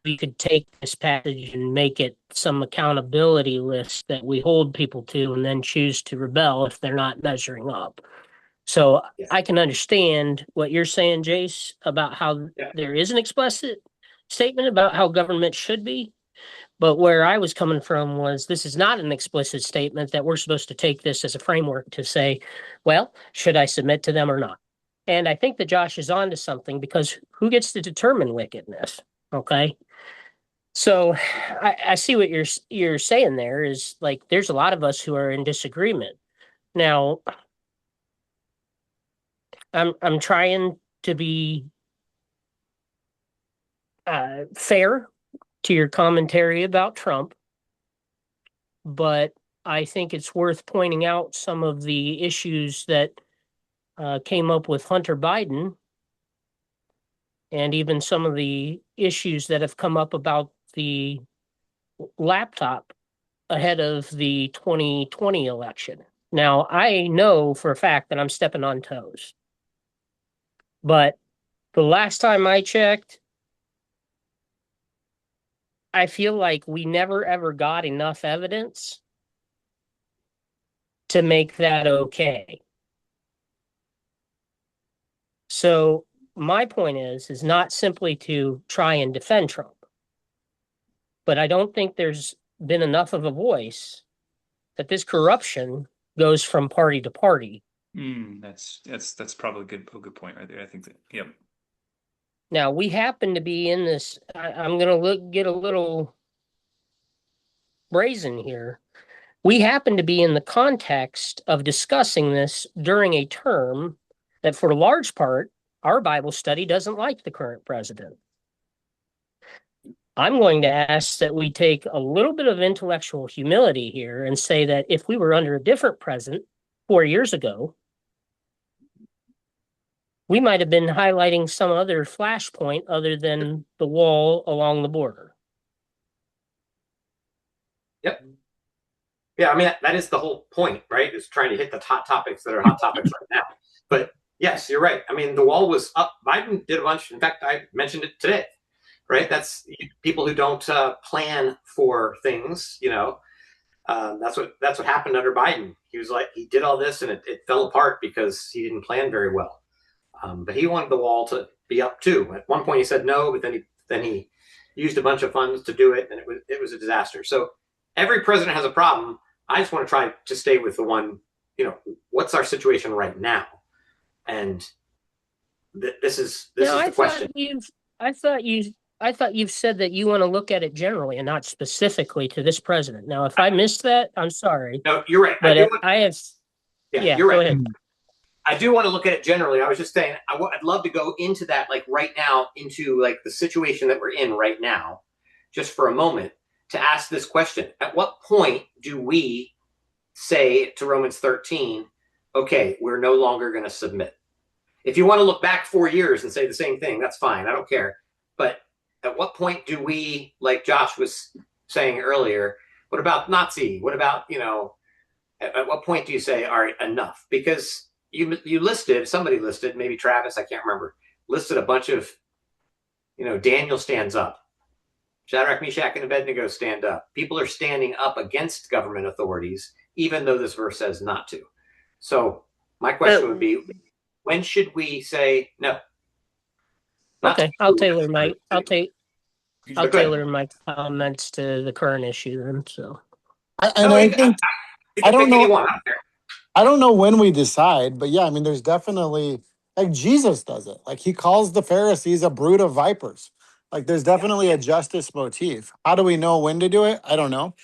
we could take this passage and make it some accountability list that we hold people to and then choose to rebel if they're not measuring up. So I can understand what you're saying, Jace, about how there is an explicit statement about how government should be. But where I was coming from was, this is not an explicit statement that we're supposed to take this as a framework to say, well, should I submit to them or not? And I think that Josh is onto something, because who gets to determine wickedness? Okay. So I see what you're saying there, is like, there's a lot of us who are in disagreement. Now, I'm trying to be fair to your commentary about Trump, but I think it's worth pointing out some of the issues that came up with Hunter Biden, and even some of the issues that have come up about the laptop ahead of the 2020 election. Now, I know for a fact that I'm stepping on toes, but the last time I checked, I feel like we never ever got enough evidence to make that okay. So my point is not simply to try and defend Trump, but I don't think there's been enough of a voice that this corruption goes from party to party. That's probably a good point right there. I think that, yep. Now, we happen to be in this, I'm going to get a little brazen here. We happen to be in the context of discussing this during a term that, for a large part, our Bible study doesn't like the current president. I'm going to ask that we take a little bit of intellectual humility here and say that if we were under a different president 4 years ago, we might have been highlighting some other flashpoint other than the wall along the border. Yep. Yeah, I mean, that is the whole point, right? Is trying to hit the hot topics that are hot topics right now. But yes, you're right. I mean, the wall was up. Biden did a bunch. In fact, I mentioned it today, right? That's people who don't plan for things, that's what happened under Biden. He was like, he did all this and it fell apart because he didn't plan very well. But he wanted the wall to be up too. At one point, he said no, but then he used a bunch of funds to do it, and it was a disaster. So every president has a problem. I just want to try to stay with the one. What's our situation right now? And this is the question. I thought you've said that you want to look at it generally and not specifically to this president. Now, if I missed that, I'm sorry. No, you're right. But I have. Yeah, you're right. Go ahead. I do want to look at it generally. I was just saying I'd love to go into that, like right now, into like the situation that we're in right now, just for a moment, to ask this question: at what point do we say to Romans 13, okay, we're no longer going to submit? If you want to look back 4 years and say the same thing, that's fine. I don't care. But at what point do we, like Josh was saying earlier, what about Nazi? What about, at what point do you say, all right, enough? Because somebody listed, maybe Travis, I can't remember, listed a bunch of, Daniel stands up. Shadrach, Meshach, and Abednego stand up. People are standing up against government authorities, even though this verse says not to. So my question would be, when should we say no? Okay, I'll tailor my comments to the current issue then. So, I don't know. I don't know when we decide, but yeah, I mean, there's definitely, like, Jesus does it. Like, he calls the Pharisees a brood of vipers. Like, there's definitely a justice motif. How do we know when to do it? I don't know.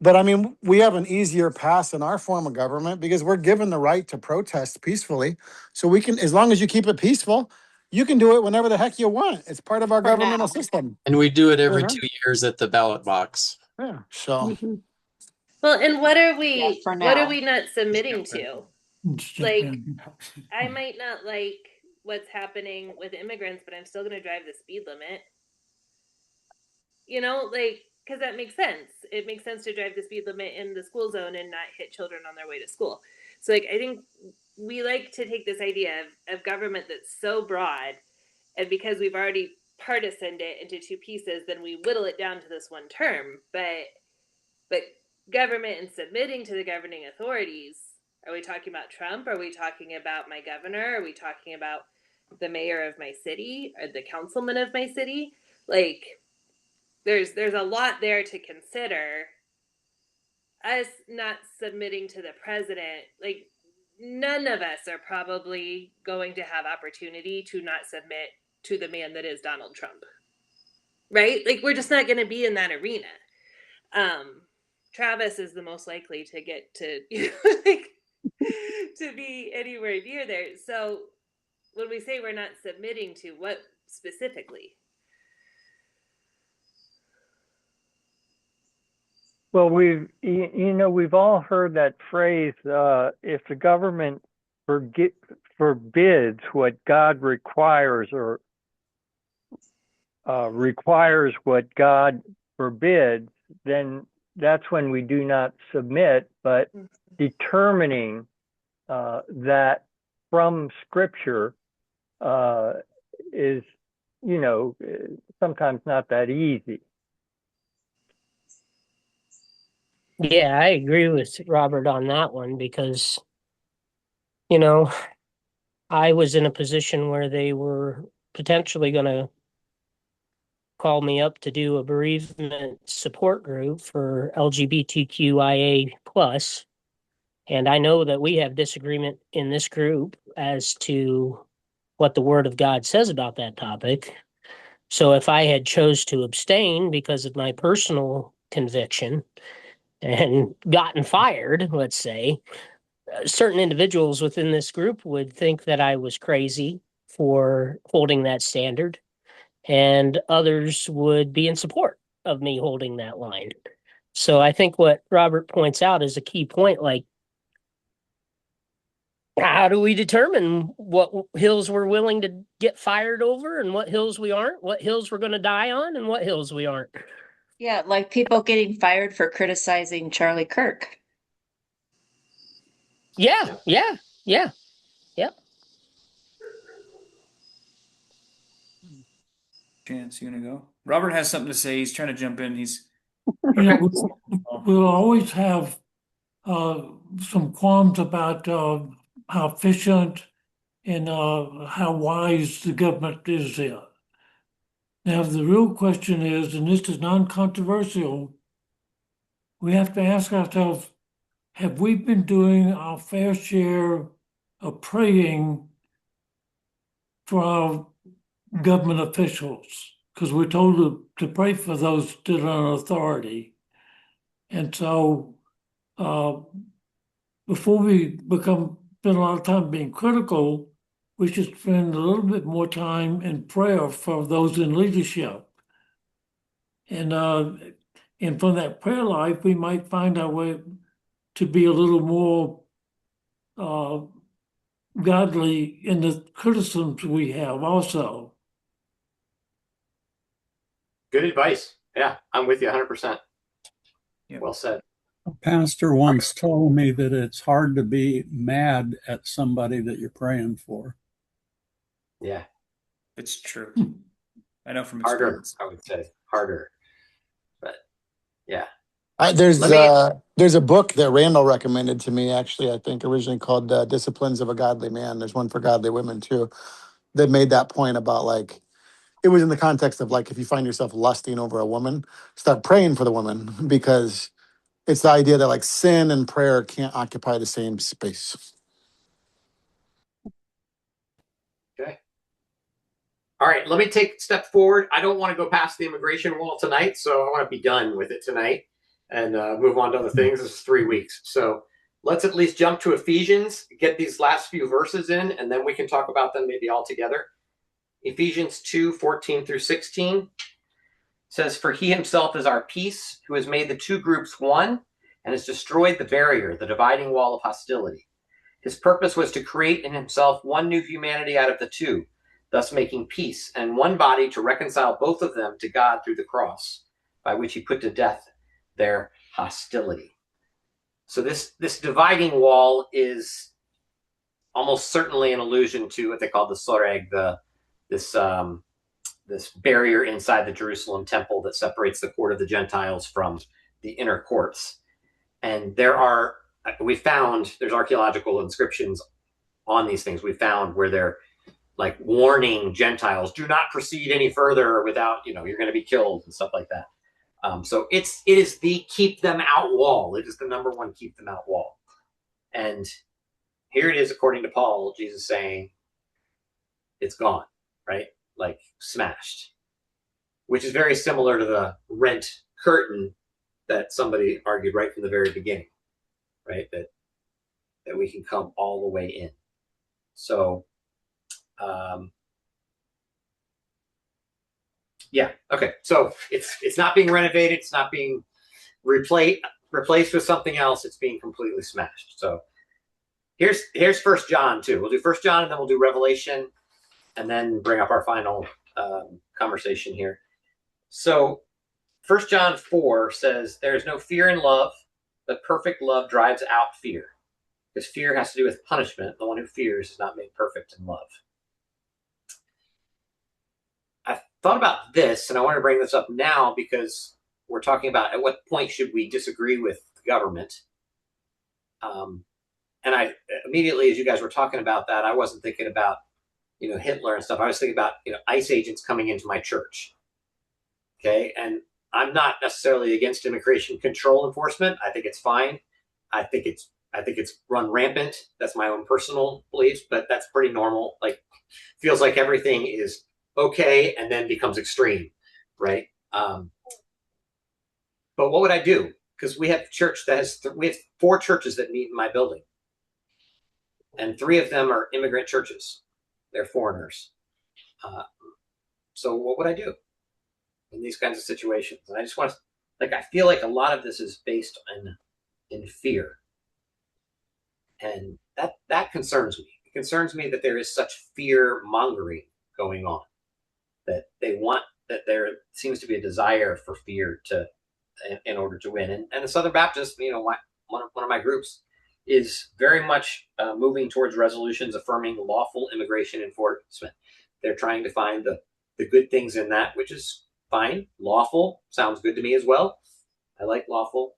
But I mean, we have an easier pass in our form of government because we're given the right to protest peacefully. So we can, as long as you keep it peaceful, you can do it whenever the heck you want. It's part of our governmental system. And we do it every 2 years at the ballot box. Yeah. So. Well, and what are we not submitting to? Like, I might not like what's happening with immigrants, but I'm still going to drive the speed limit. Because that makes sense. It makes sense to drive the speed limit in the school zone and not hit children on their way to school. So, I think we like to take this idea of government that's so broad, and because we've already partisaned it into two pieces, then we whittle it down to this one term. But government and submitting to the governing authorities, are we talking about Trump? Are we talking about my governor? Are we talking about the mayor of my city or the councilman of my city? Like, there's a lot there to consider. Us not submitting to the president, like, none of us are probably going to have opportunity to not submit to the man that is Donald Trump, right? Like, we're just not going to be in that arena. Travis is the most likely to get to, to be anywhere near there. So when we say we're not submitting to, what specifically? Well, we've all heard that phrase, if the government forbids what God requires, or requires what God forbids, then that's when we do not submit. But determining that from Scripture is, sometimes not that easy. Yeah, I agree with Robert on that one because, I was in a position where they were potentially going to call me up to do a bereavement support group for LGBTQIA plus. And I know that we have disagreement in this group as to what the Word of God says about that topic. So if I had chose to abstain because of my personal conviction and gotten fired, let's say, certain individuals within this group would think that I was crazy for holding that standard, and others would be in support of me holding that line. So I think what Robert points out is a key point. Like, how do we determine what hills we're willing to get fired over and what hills we aren't, what hills we're going to die on and what hills we aren't? Yeah, like people getting fired for criticizing Charlie Kirk. Yeah. Chance, you gonna go? Robert has something to say. He's trying to jump in. We'll always have some qualms about how efficient and how wise the government is there. Now, the real question is, and this is non-controversial, we have to ask ourselves, have we been doing our fair share of praying for our government officials? Because we're told to pray for those that are in authority. And so before we spend a lot of time being critical, we should spend a little bit more time in prayer for those in leadership. And from that prayer life, we might find our way to be a little more godly in the criticisms we have also. Good advice. Yeah, I'm with you 100%. Yeah. Well said. A pastor once told me that it's hard to be mad at somebody that you're praying for. Yeah. It's true. I know from Harder, experience. I would say. Harder. But yeah. There's a book that Randall recommended to me, actually, I think originally called Disciplines of a Godly Man. There's one for godly women too, that made that point about like, it was in the context of like, if you find yourself lusting over a woman, start praying for the woman, because it's the idea that like sin and prayer can't occupy the same space. Okay. All right, let me take a step forward. I don't want to go past the immigration wall tonight, so I want to be done with it tonight and move on to other things. This is 3 weeks. So let's at least jump to Ephesians, get these last few verses in, and then we can talk about them maybe all together. Ephesians 2:14-16 says, "For he himself is our peace, who has made the two groups one and has destroyed the barrier, the dividing wall of hostility. His purpose was to create in himself one new humanity out of the two, thus making peace, and one body to reconcile both of them to God through the cross, by which he put to death their hostility." So this dividing wall is almost certainly an allusion to what they call the soreg, this barrier inside the Jerusalem temple that separates the court of the Gentiles from the inner courts. And there's archaeological inscriptions on these things. We found where they're like warning Gentiles, do not proceed any further without, you're going to be killed and stuff like that. So it is the keep them out wall. It is the number one keep them out wall. And here it is, according to Paul, Jesus saying it's gone, right? Like smashed, which is very similar to the rent curtain that somebody argued right from the very beginning, right? That we can come all the way in. So, yeah, okay. So it's not being renovated. It's not being replaced with something else. It's being completely smashed. So here's 1 John 2. We'll do 1 John and then we'll do Revelation and then bring up our final conversation here. So 1 John 4 says, "There is no fear in love, but perfect love drives out fear. Because fear has to do with punishment. The one who fears is not made perfect in love." I thought about this, and I want to bring this up now because we're talking about at what point should we disagree with the government. And I immediately, as you guys were talking about that, I wasn't thinking about Hitler and stuff. I was thinking about ICE agents coming into my church. Okay, and I'm not necessarily against immigration control enforcement. I think it's fine. I think it's run rampant. That's my own personal beliefs, but that's pretty normal. Like, feels like everything is okay and then becomes extreme, right? But what would I do? Because we have we have 4 churches that meet in my building, and 3 of them are immigrant churches. They're foreigners. So what would I do in these kinds of situations? And I just want to, I feel like a lot of this is based in fear. And that concerns me. It concerns me that there is such fear mongering going on, that there seems to be a desire for fear in order to win. And the Southern Baptists, one of my groups, is very much moving towards resolutions affirming lawful immigration enforcement. They're trying to find the good things in that, which is fine. Lawful sounds good to me as well. I like lawful,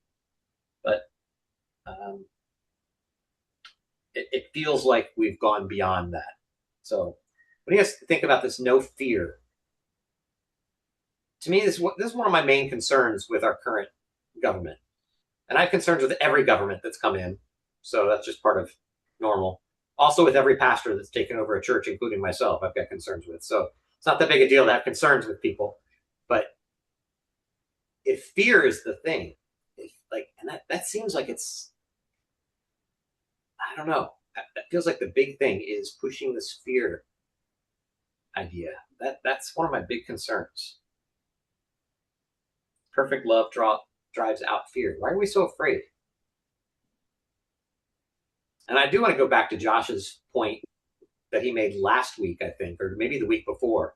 but it feels like we've gone beyond that. So, what do you guys think about this no fear? To me, this is one of my main concerns with our current government. And I have concerns with every government that's come in. So that's just part of normal. Also with every pastor that's taken over a church, including myself, I've got concerns with. So it's not that big a deal to have concerns with people. But if fear is the thing, and that seems like it's, I don't know. That feels like the big thing is pushing this fear idea. That's one of my big concerns. Perfect love drives out fear. Why are we so afraid? And I do want to go back to Josh's point that he made last week, I think, or maybe the week before,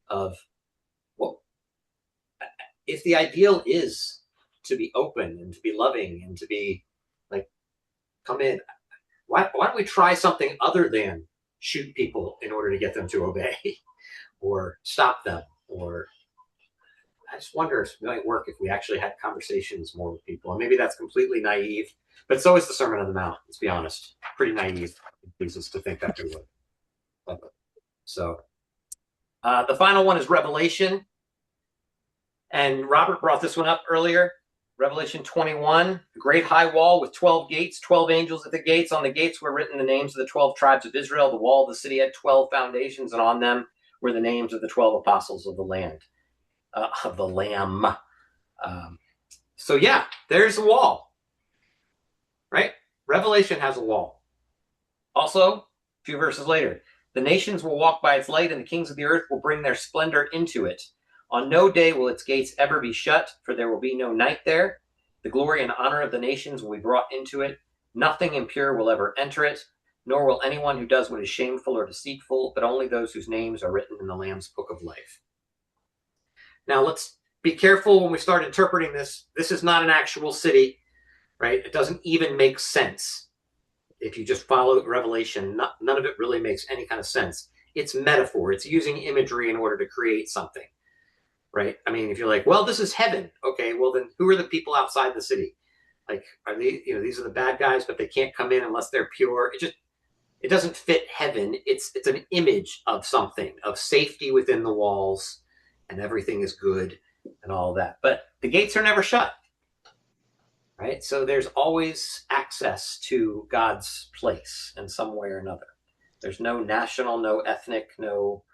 of, well, if the ideal is to be open and to be loving and to be like, come in, why don't we try something other than shoot people in order to get them to obey or stop them? Or I just wonder if it might work if we actually had conversations more with people. And maybe that's completely naive, but so is the Sermon on the Mount, let's be honest. Pretty naive Jesus to think that it would. So the final one is Revelation. And Robert brought this one up earlier. Revelation 21, the great high wall with 12 gates, 12 angels at the gates. On the gates were written the names of the 12 tribes of Israel. The wall of the city had 12 foundations, and on them were the names of the 12 apostles of the land, of the Lamb. So yeah, there's a wall, right? Revelation has a wall. Also, a few verses later, the nations will walk by its light, and the kings of the earth will bring their splendor into it. On no day will its gates ever be shut, for there will be no night there. The glory and honor of the nations will be brought into it. Nothing impure will ever enter it, nor will anyone who does what is shameful or deceitful, but only those whose names are written in the Lamb's book of life. Now, let's be careful when we start interpreting this. This is not an actual city, right? It doesn't even make sense. If you just follow Revelation, none of it really makes any kind of sense. It's metaphor. It's using imagery in order to create something, right? I mean, if you're like, well, this is heaven. Okay, well, then who are the people outside the city? Like, are they, these are the bad guys, but they can't come in unless they're pure. It doesn't fit heaven. It's an image of something, of safety within the walls, and everything is good and all that. But the gates are never shut, right? So there's always access to God's place in some way or another. There's no national, no ethnic, no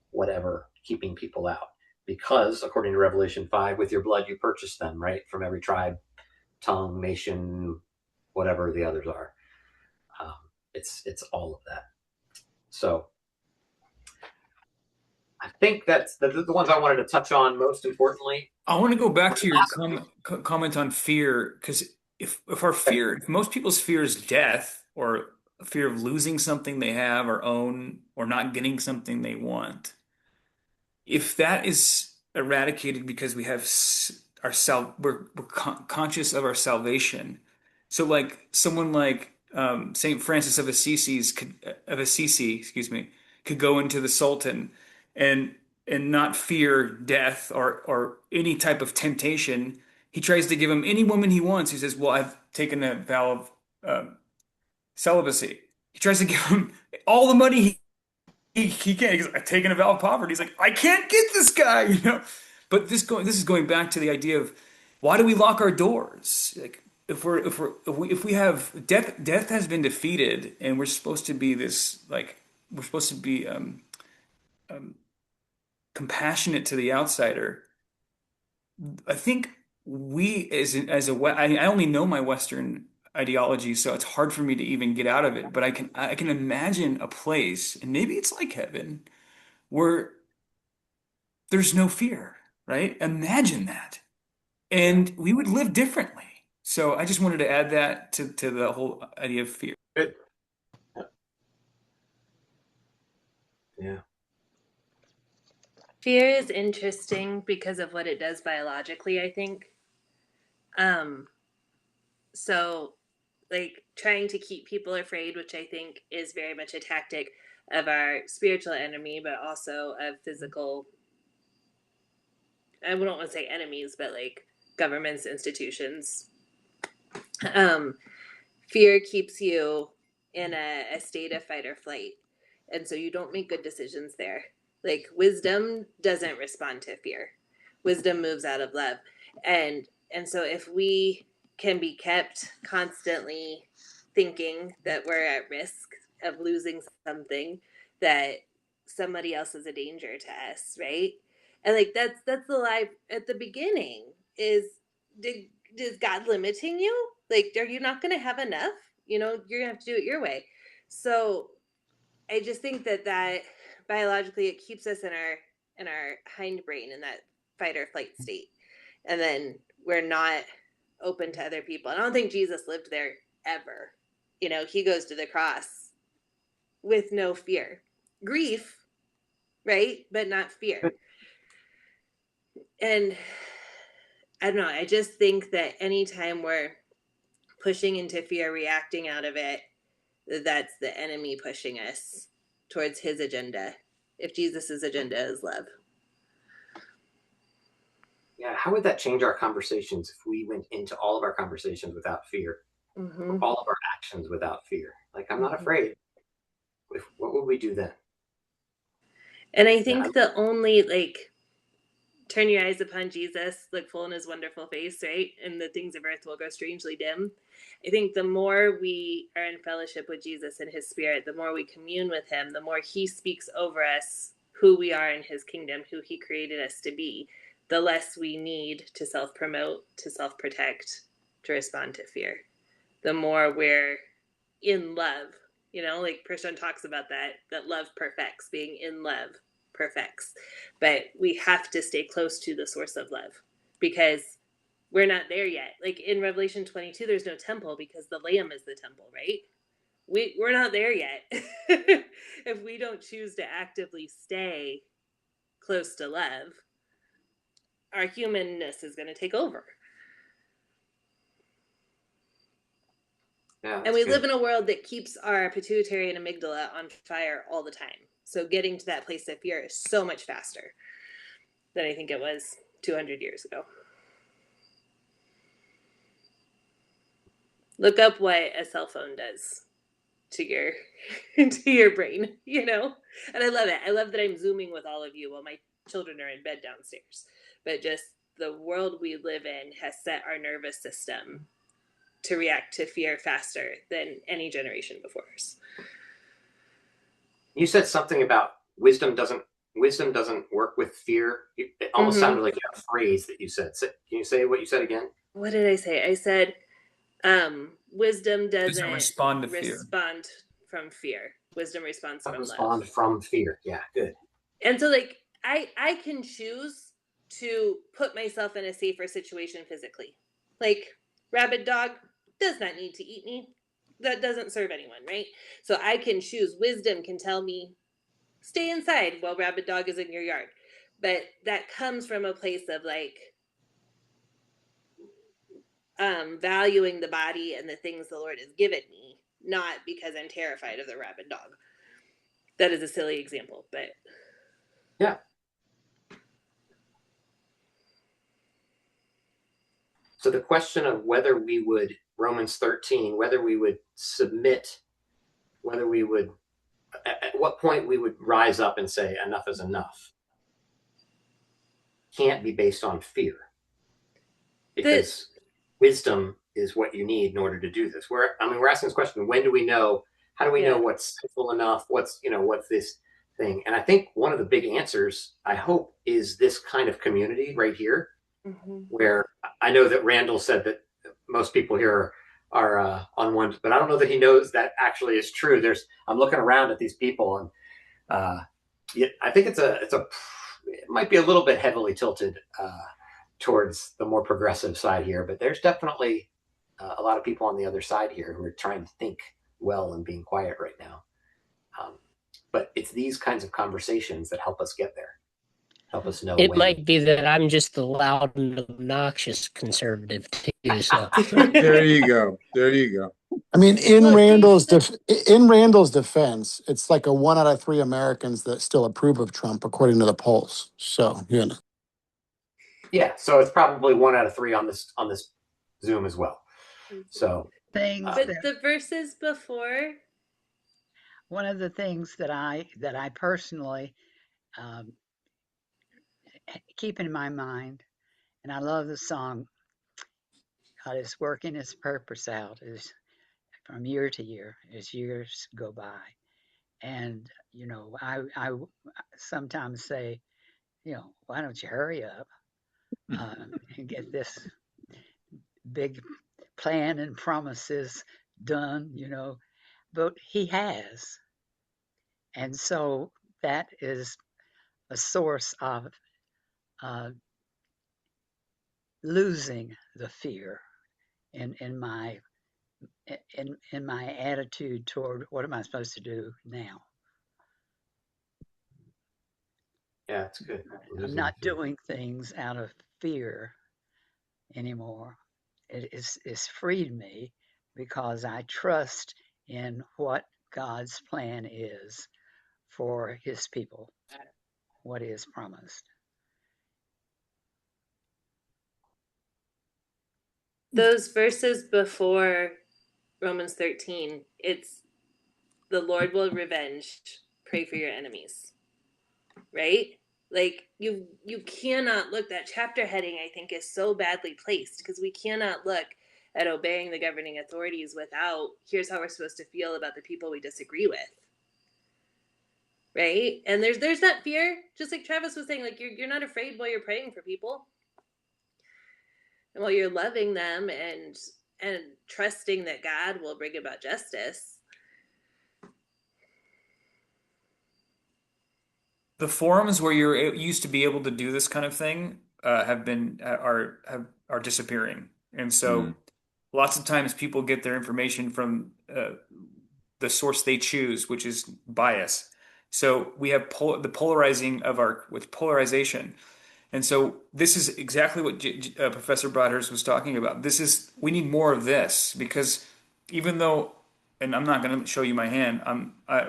whatever keeping people out. Because, according to Revelation 5, with your blood you purchased them, right? From every tribe, tongue, nation, whatever the others are. It's all of that. So I think that's the ones I wanted to touch on most importantly. I want to go back to your comment on fear, because if most people's fear is death or fear of losing something they have or own or not getting something they want, if that is eradicated because we have we're conscious of our salvation. So like someone like Saint Francis of Assisi, could go into the Sultan and not fear death or any type of temptation. He tries to give him any woman he wants. He says, "Well, I've taken a vow of celibacy." He tries to give him all the money he can't. He's taking a vow of poverty. He's like, I can't get this guy. But this is going back to the idea of why do we lock our doors? Like if we have death has been defeated, and we're supposed to be compassionate to the outsider. I think we I only know my Western ideology, so it's hard for me to even get out of it. But I can imagine a place, and maybe it's like heaven, where there's no fear, right? Imagine that. And we would live differently. So I just wanted to add that to the whole idea of fear. Good. Yeah. Fear is interesting because of what it does biologically, I think. So like trying to keep people afraid, which I think is very much a tactic of our spiritual enemy, but also of physical, I wouldn't want to say enemies, but like governments, institutions. Fear keeps you in a state of fight or flight. And so you don't make good decisions there. Like wisdom doesn't respond to fear. Wisdom moves out of love. And so if we can be kept constantly thinking that we're at risk of losing something, that somebody else is a danger to us, right? And like that's the lie at the beginning is is God limiting you? Like, are you not going to have enough? You're going to have to do it your way. So I just think that biologically it keeps us in our hindbrain in that fight or flight state, and then we're not open to other people. And I don't think Jesus lived there ever. He goes to the cross with no fear, grief, right, but not fear. And I don't know. I just think that anytime we're pushing into fear, reacting out of it, that's the enemy pushing us towards his agenda. If Jesus's agenda is love. Yeah, how would that change our conversations if we went into all of our conversations without fear? Mm-hmm. All of our actions without fear? Like, I'm not afraid. What would we do then? And I think the only, turn your eyes upon Jesus, look full in his wonderful face, right? And the things of earth will grow strangely dim. I think the more we are in fellowship with Jesus and his spirit, the more we commune with him, the more he speaks over us who we are in his kingdom, who he created us to be, the less we need to self-promote, to self-protect, to respond to fear. The more we're in love, like Prashant talks about that love perfects, being in love perfects. But we have to stay close to the source of love because we're not there yet. Like in Revelation 22, there's no temple because the Lamb is the temple, right? We're not there yet. If we don't choose to actively stay close to love, our humanness is going to take over. Yeah, and we live in a world that keeps our pituitary and amygdala on fire all the time. So getting to that place of fear is so much faster than I think it was 200 years ago. Look up what a cell phone does to your brain, And I love it. I love that I'm Zooming with all of you while my children are in bed downstairs. But just the world we live in has set our nervous system to react to fear faster than any generation before us. You said something about wisdom doesn't work with fear. It almost sounded like a phrase that you said. Can you say what you said again? What did I say? I said wisdom doesn't respond to fear. Respond from fear. Wisdom responds from respond love. From fear. Yeah, good. And so I can choose to put myself in a safer situation physically. Like rabid dog does not need to eat me. That doesn't serve anyone, right? So I can choose. Wisdom can tell me, stay inside while rabid dog is in your yard. But that comes from a place of valuing the body and the things the Lord has given me, not because I'm terrified of the rabid dog. That is a silly example, but yeah. So the question of whether we would, Romans 13, whether we would submit, whether we would, at what point we would rise up and say enough is enough, can't be based on fear. Because wisdom is what you need in order to do this. We're asking this question, when do we know, how do we know what's sinful enough? What's this thing? And I think one of the big answers, I hope, is this kind of community right here, where I know that Randall said that most people here are on one, but I don't know that he knows that actually is true. I'm looking around at these people, and I think it might be a little bit heavily tilted towards the more progressive side here, but there's definitely a lot of people on the other side here who are trying to think well and being quiet right now. But it's these kinds of conversations that help us get there. Help us know. It might be that I'm just the loud and obnoxious conservative too. So There you go. There you go. I mean, in Randall's defense, it's like a 1 out of 3 Americans that still approve of Trump, according to the polls. So, Yeah, so it's probably 1 out of 3 on this Zoom as well. So but the verses before, one of the things that I personally um, keep in my mind, and I love the song, God is working His purpose out, is from year to year as years go by. And I sometimes say, why don't you hurry up and get this big plan and promises done, but He has. And so that is a source of uh, losing the fear in my in my attitude toward what am I supposed to do now. Yeah, it's good. I'm not doing things out of fear anymore. It's freed me because I trust in what God's plan is for His people, what He has promised. Those verses before Romans 13, it's the Lord will revenge, pray for your enemies. Right? Like you cannot look, that chapter heading I think is so badly placed because we cannot look at obeying the governing authorities without here's how we're supposed to feel about the people we disagree with. Right? And there's that fear, just like Travis was saying, like you're not afraid while you're praying for people. And while you're loving them and trusting that God will bring about justice. The forums where you're used to be able to do this kind of thing are disappearing, and so lots of times people get their information from the source they choose, which is bias. So we have the polarizing of with polarization. And so this is exactly what Professor Broadhurst was talking about. We need more of this because even though, and I'm not going to show you my hand,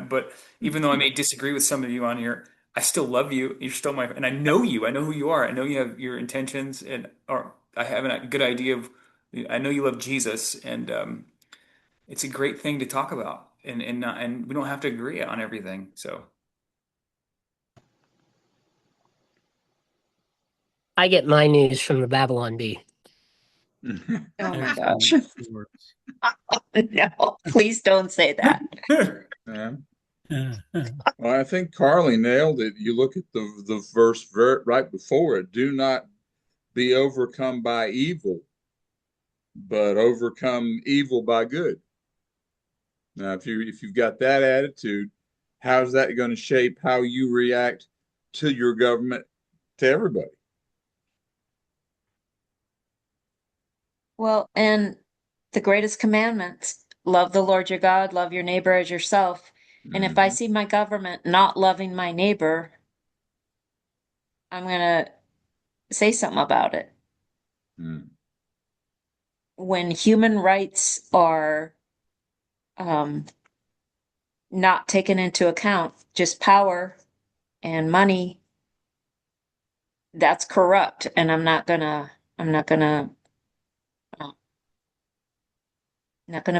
but even though I may disagree with some of you on here, I still love you. You're still and I know you. I know who you are. I know you have your intentions, or I have a good idea of. I know you love Jesus, and it's a great thing to talk about, and we don't have to agree on everything. So. I get my news from the Babylon Bee. Oh my gosh. No, please don't say that. Yeah. Well, I think Carly nailed it. You look at the verse right before it. Do not be overcome by evil, but overcome evil by good. Now, if you've got that attitude, how's that going to shape how you react to your government, to everybody? Well, and the greatest commandments, love the Lord your God, love your neighbor as yourself. And if I see my government not loving my neighbor, I'm going to say something about it. When human rights are not taken into account, just power and money, that's corrupt. And I'm not gonna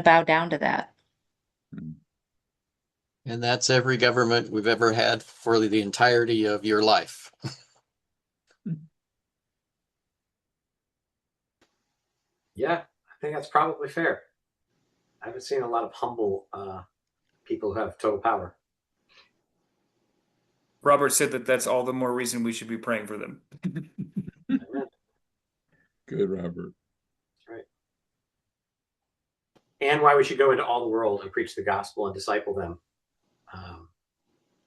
bow down to that. And that's every government we've ever had for the entirety of your life. Yeah, I think that's probably fair. I haven't seen a lot of humble people who have total power. Robert said that that's all the more reason we should be praying for them. Good, Robert. That's right. And why we should go into all the world and preach the gospel and disciple them.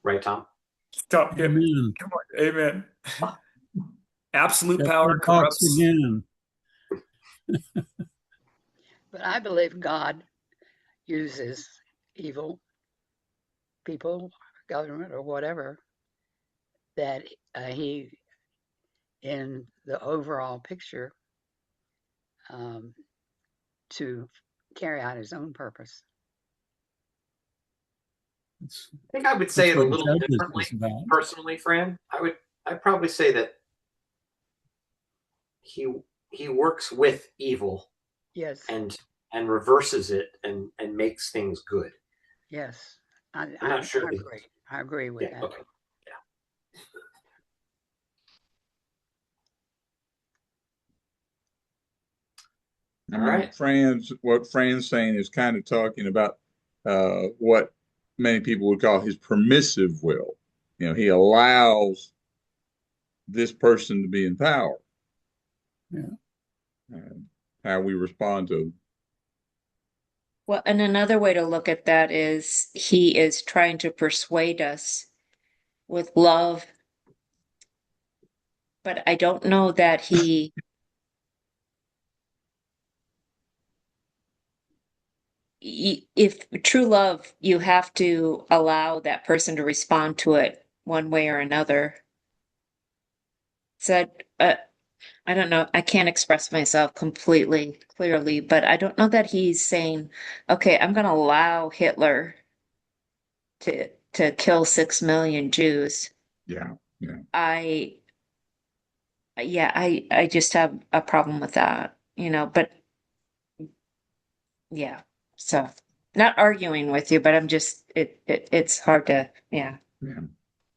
Right, Tom? Stop him. Amen. Come on. Amen. Absolute power corrupts again. But I believe God uses evil people, government, or whatever, that He, in the overall picture, to carry out His own purpose. I think I would say it a little differently, personally, Fran. I'd probably say that he works with evil, yes, and reverses it and makes things good. Yes. I'm not sure. I agree with that. Okay. I mean, what Fran's saying is kind of talking about what many people would call his permissive will. You know, he allows this person to be in power. Yeah. How we respond to him. Well, and another way to look at that is he is trying to persuade us with love, but I don't know that if true love, you have to allow that person to respond to it one way or another. So, I don't know. I can't express myself completely clearly, but I don't know that he's saying, okay, I'm going to allow Hitler to kill 6 million Jews. Yeah. I just have a problem with that, but yeah. So not arguing with you, but I'm just, it's hard to, yeah.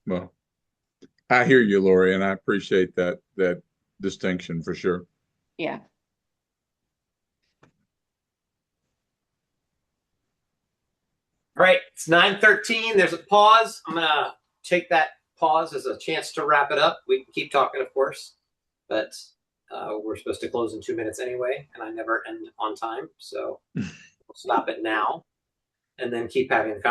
Well, I hear you, Lori, and I appreciate that distinction for sure. Yeah. All right, it's 9:13. There's a pause. I'm gonna take that pause as a chance to wrap it up. We can keep talking, of course, but we're supposed to close in 2 minutes anyway, and I never end on time, so we'll stop it now and then keep having the conversation.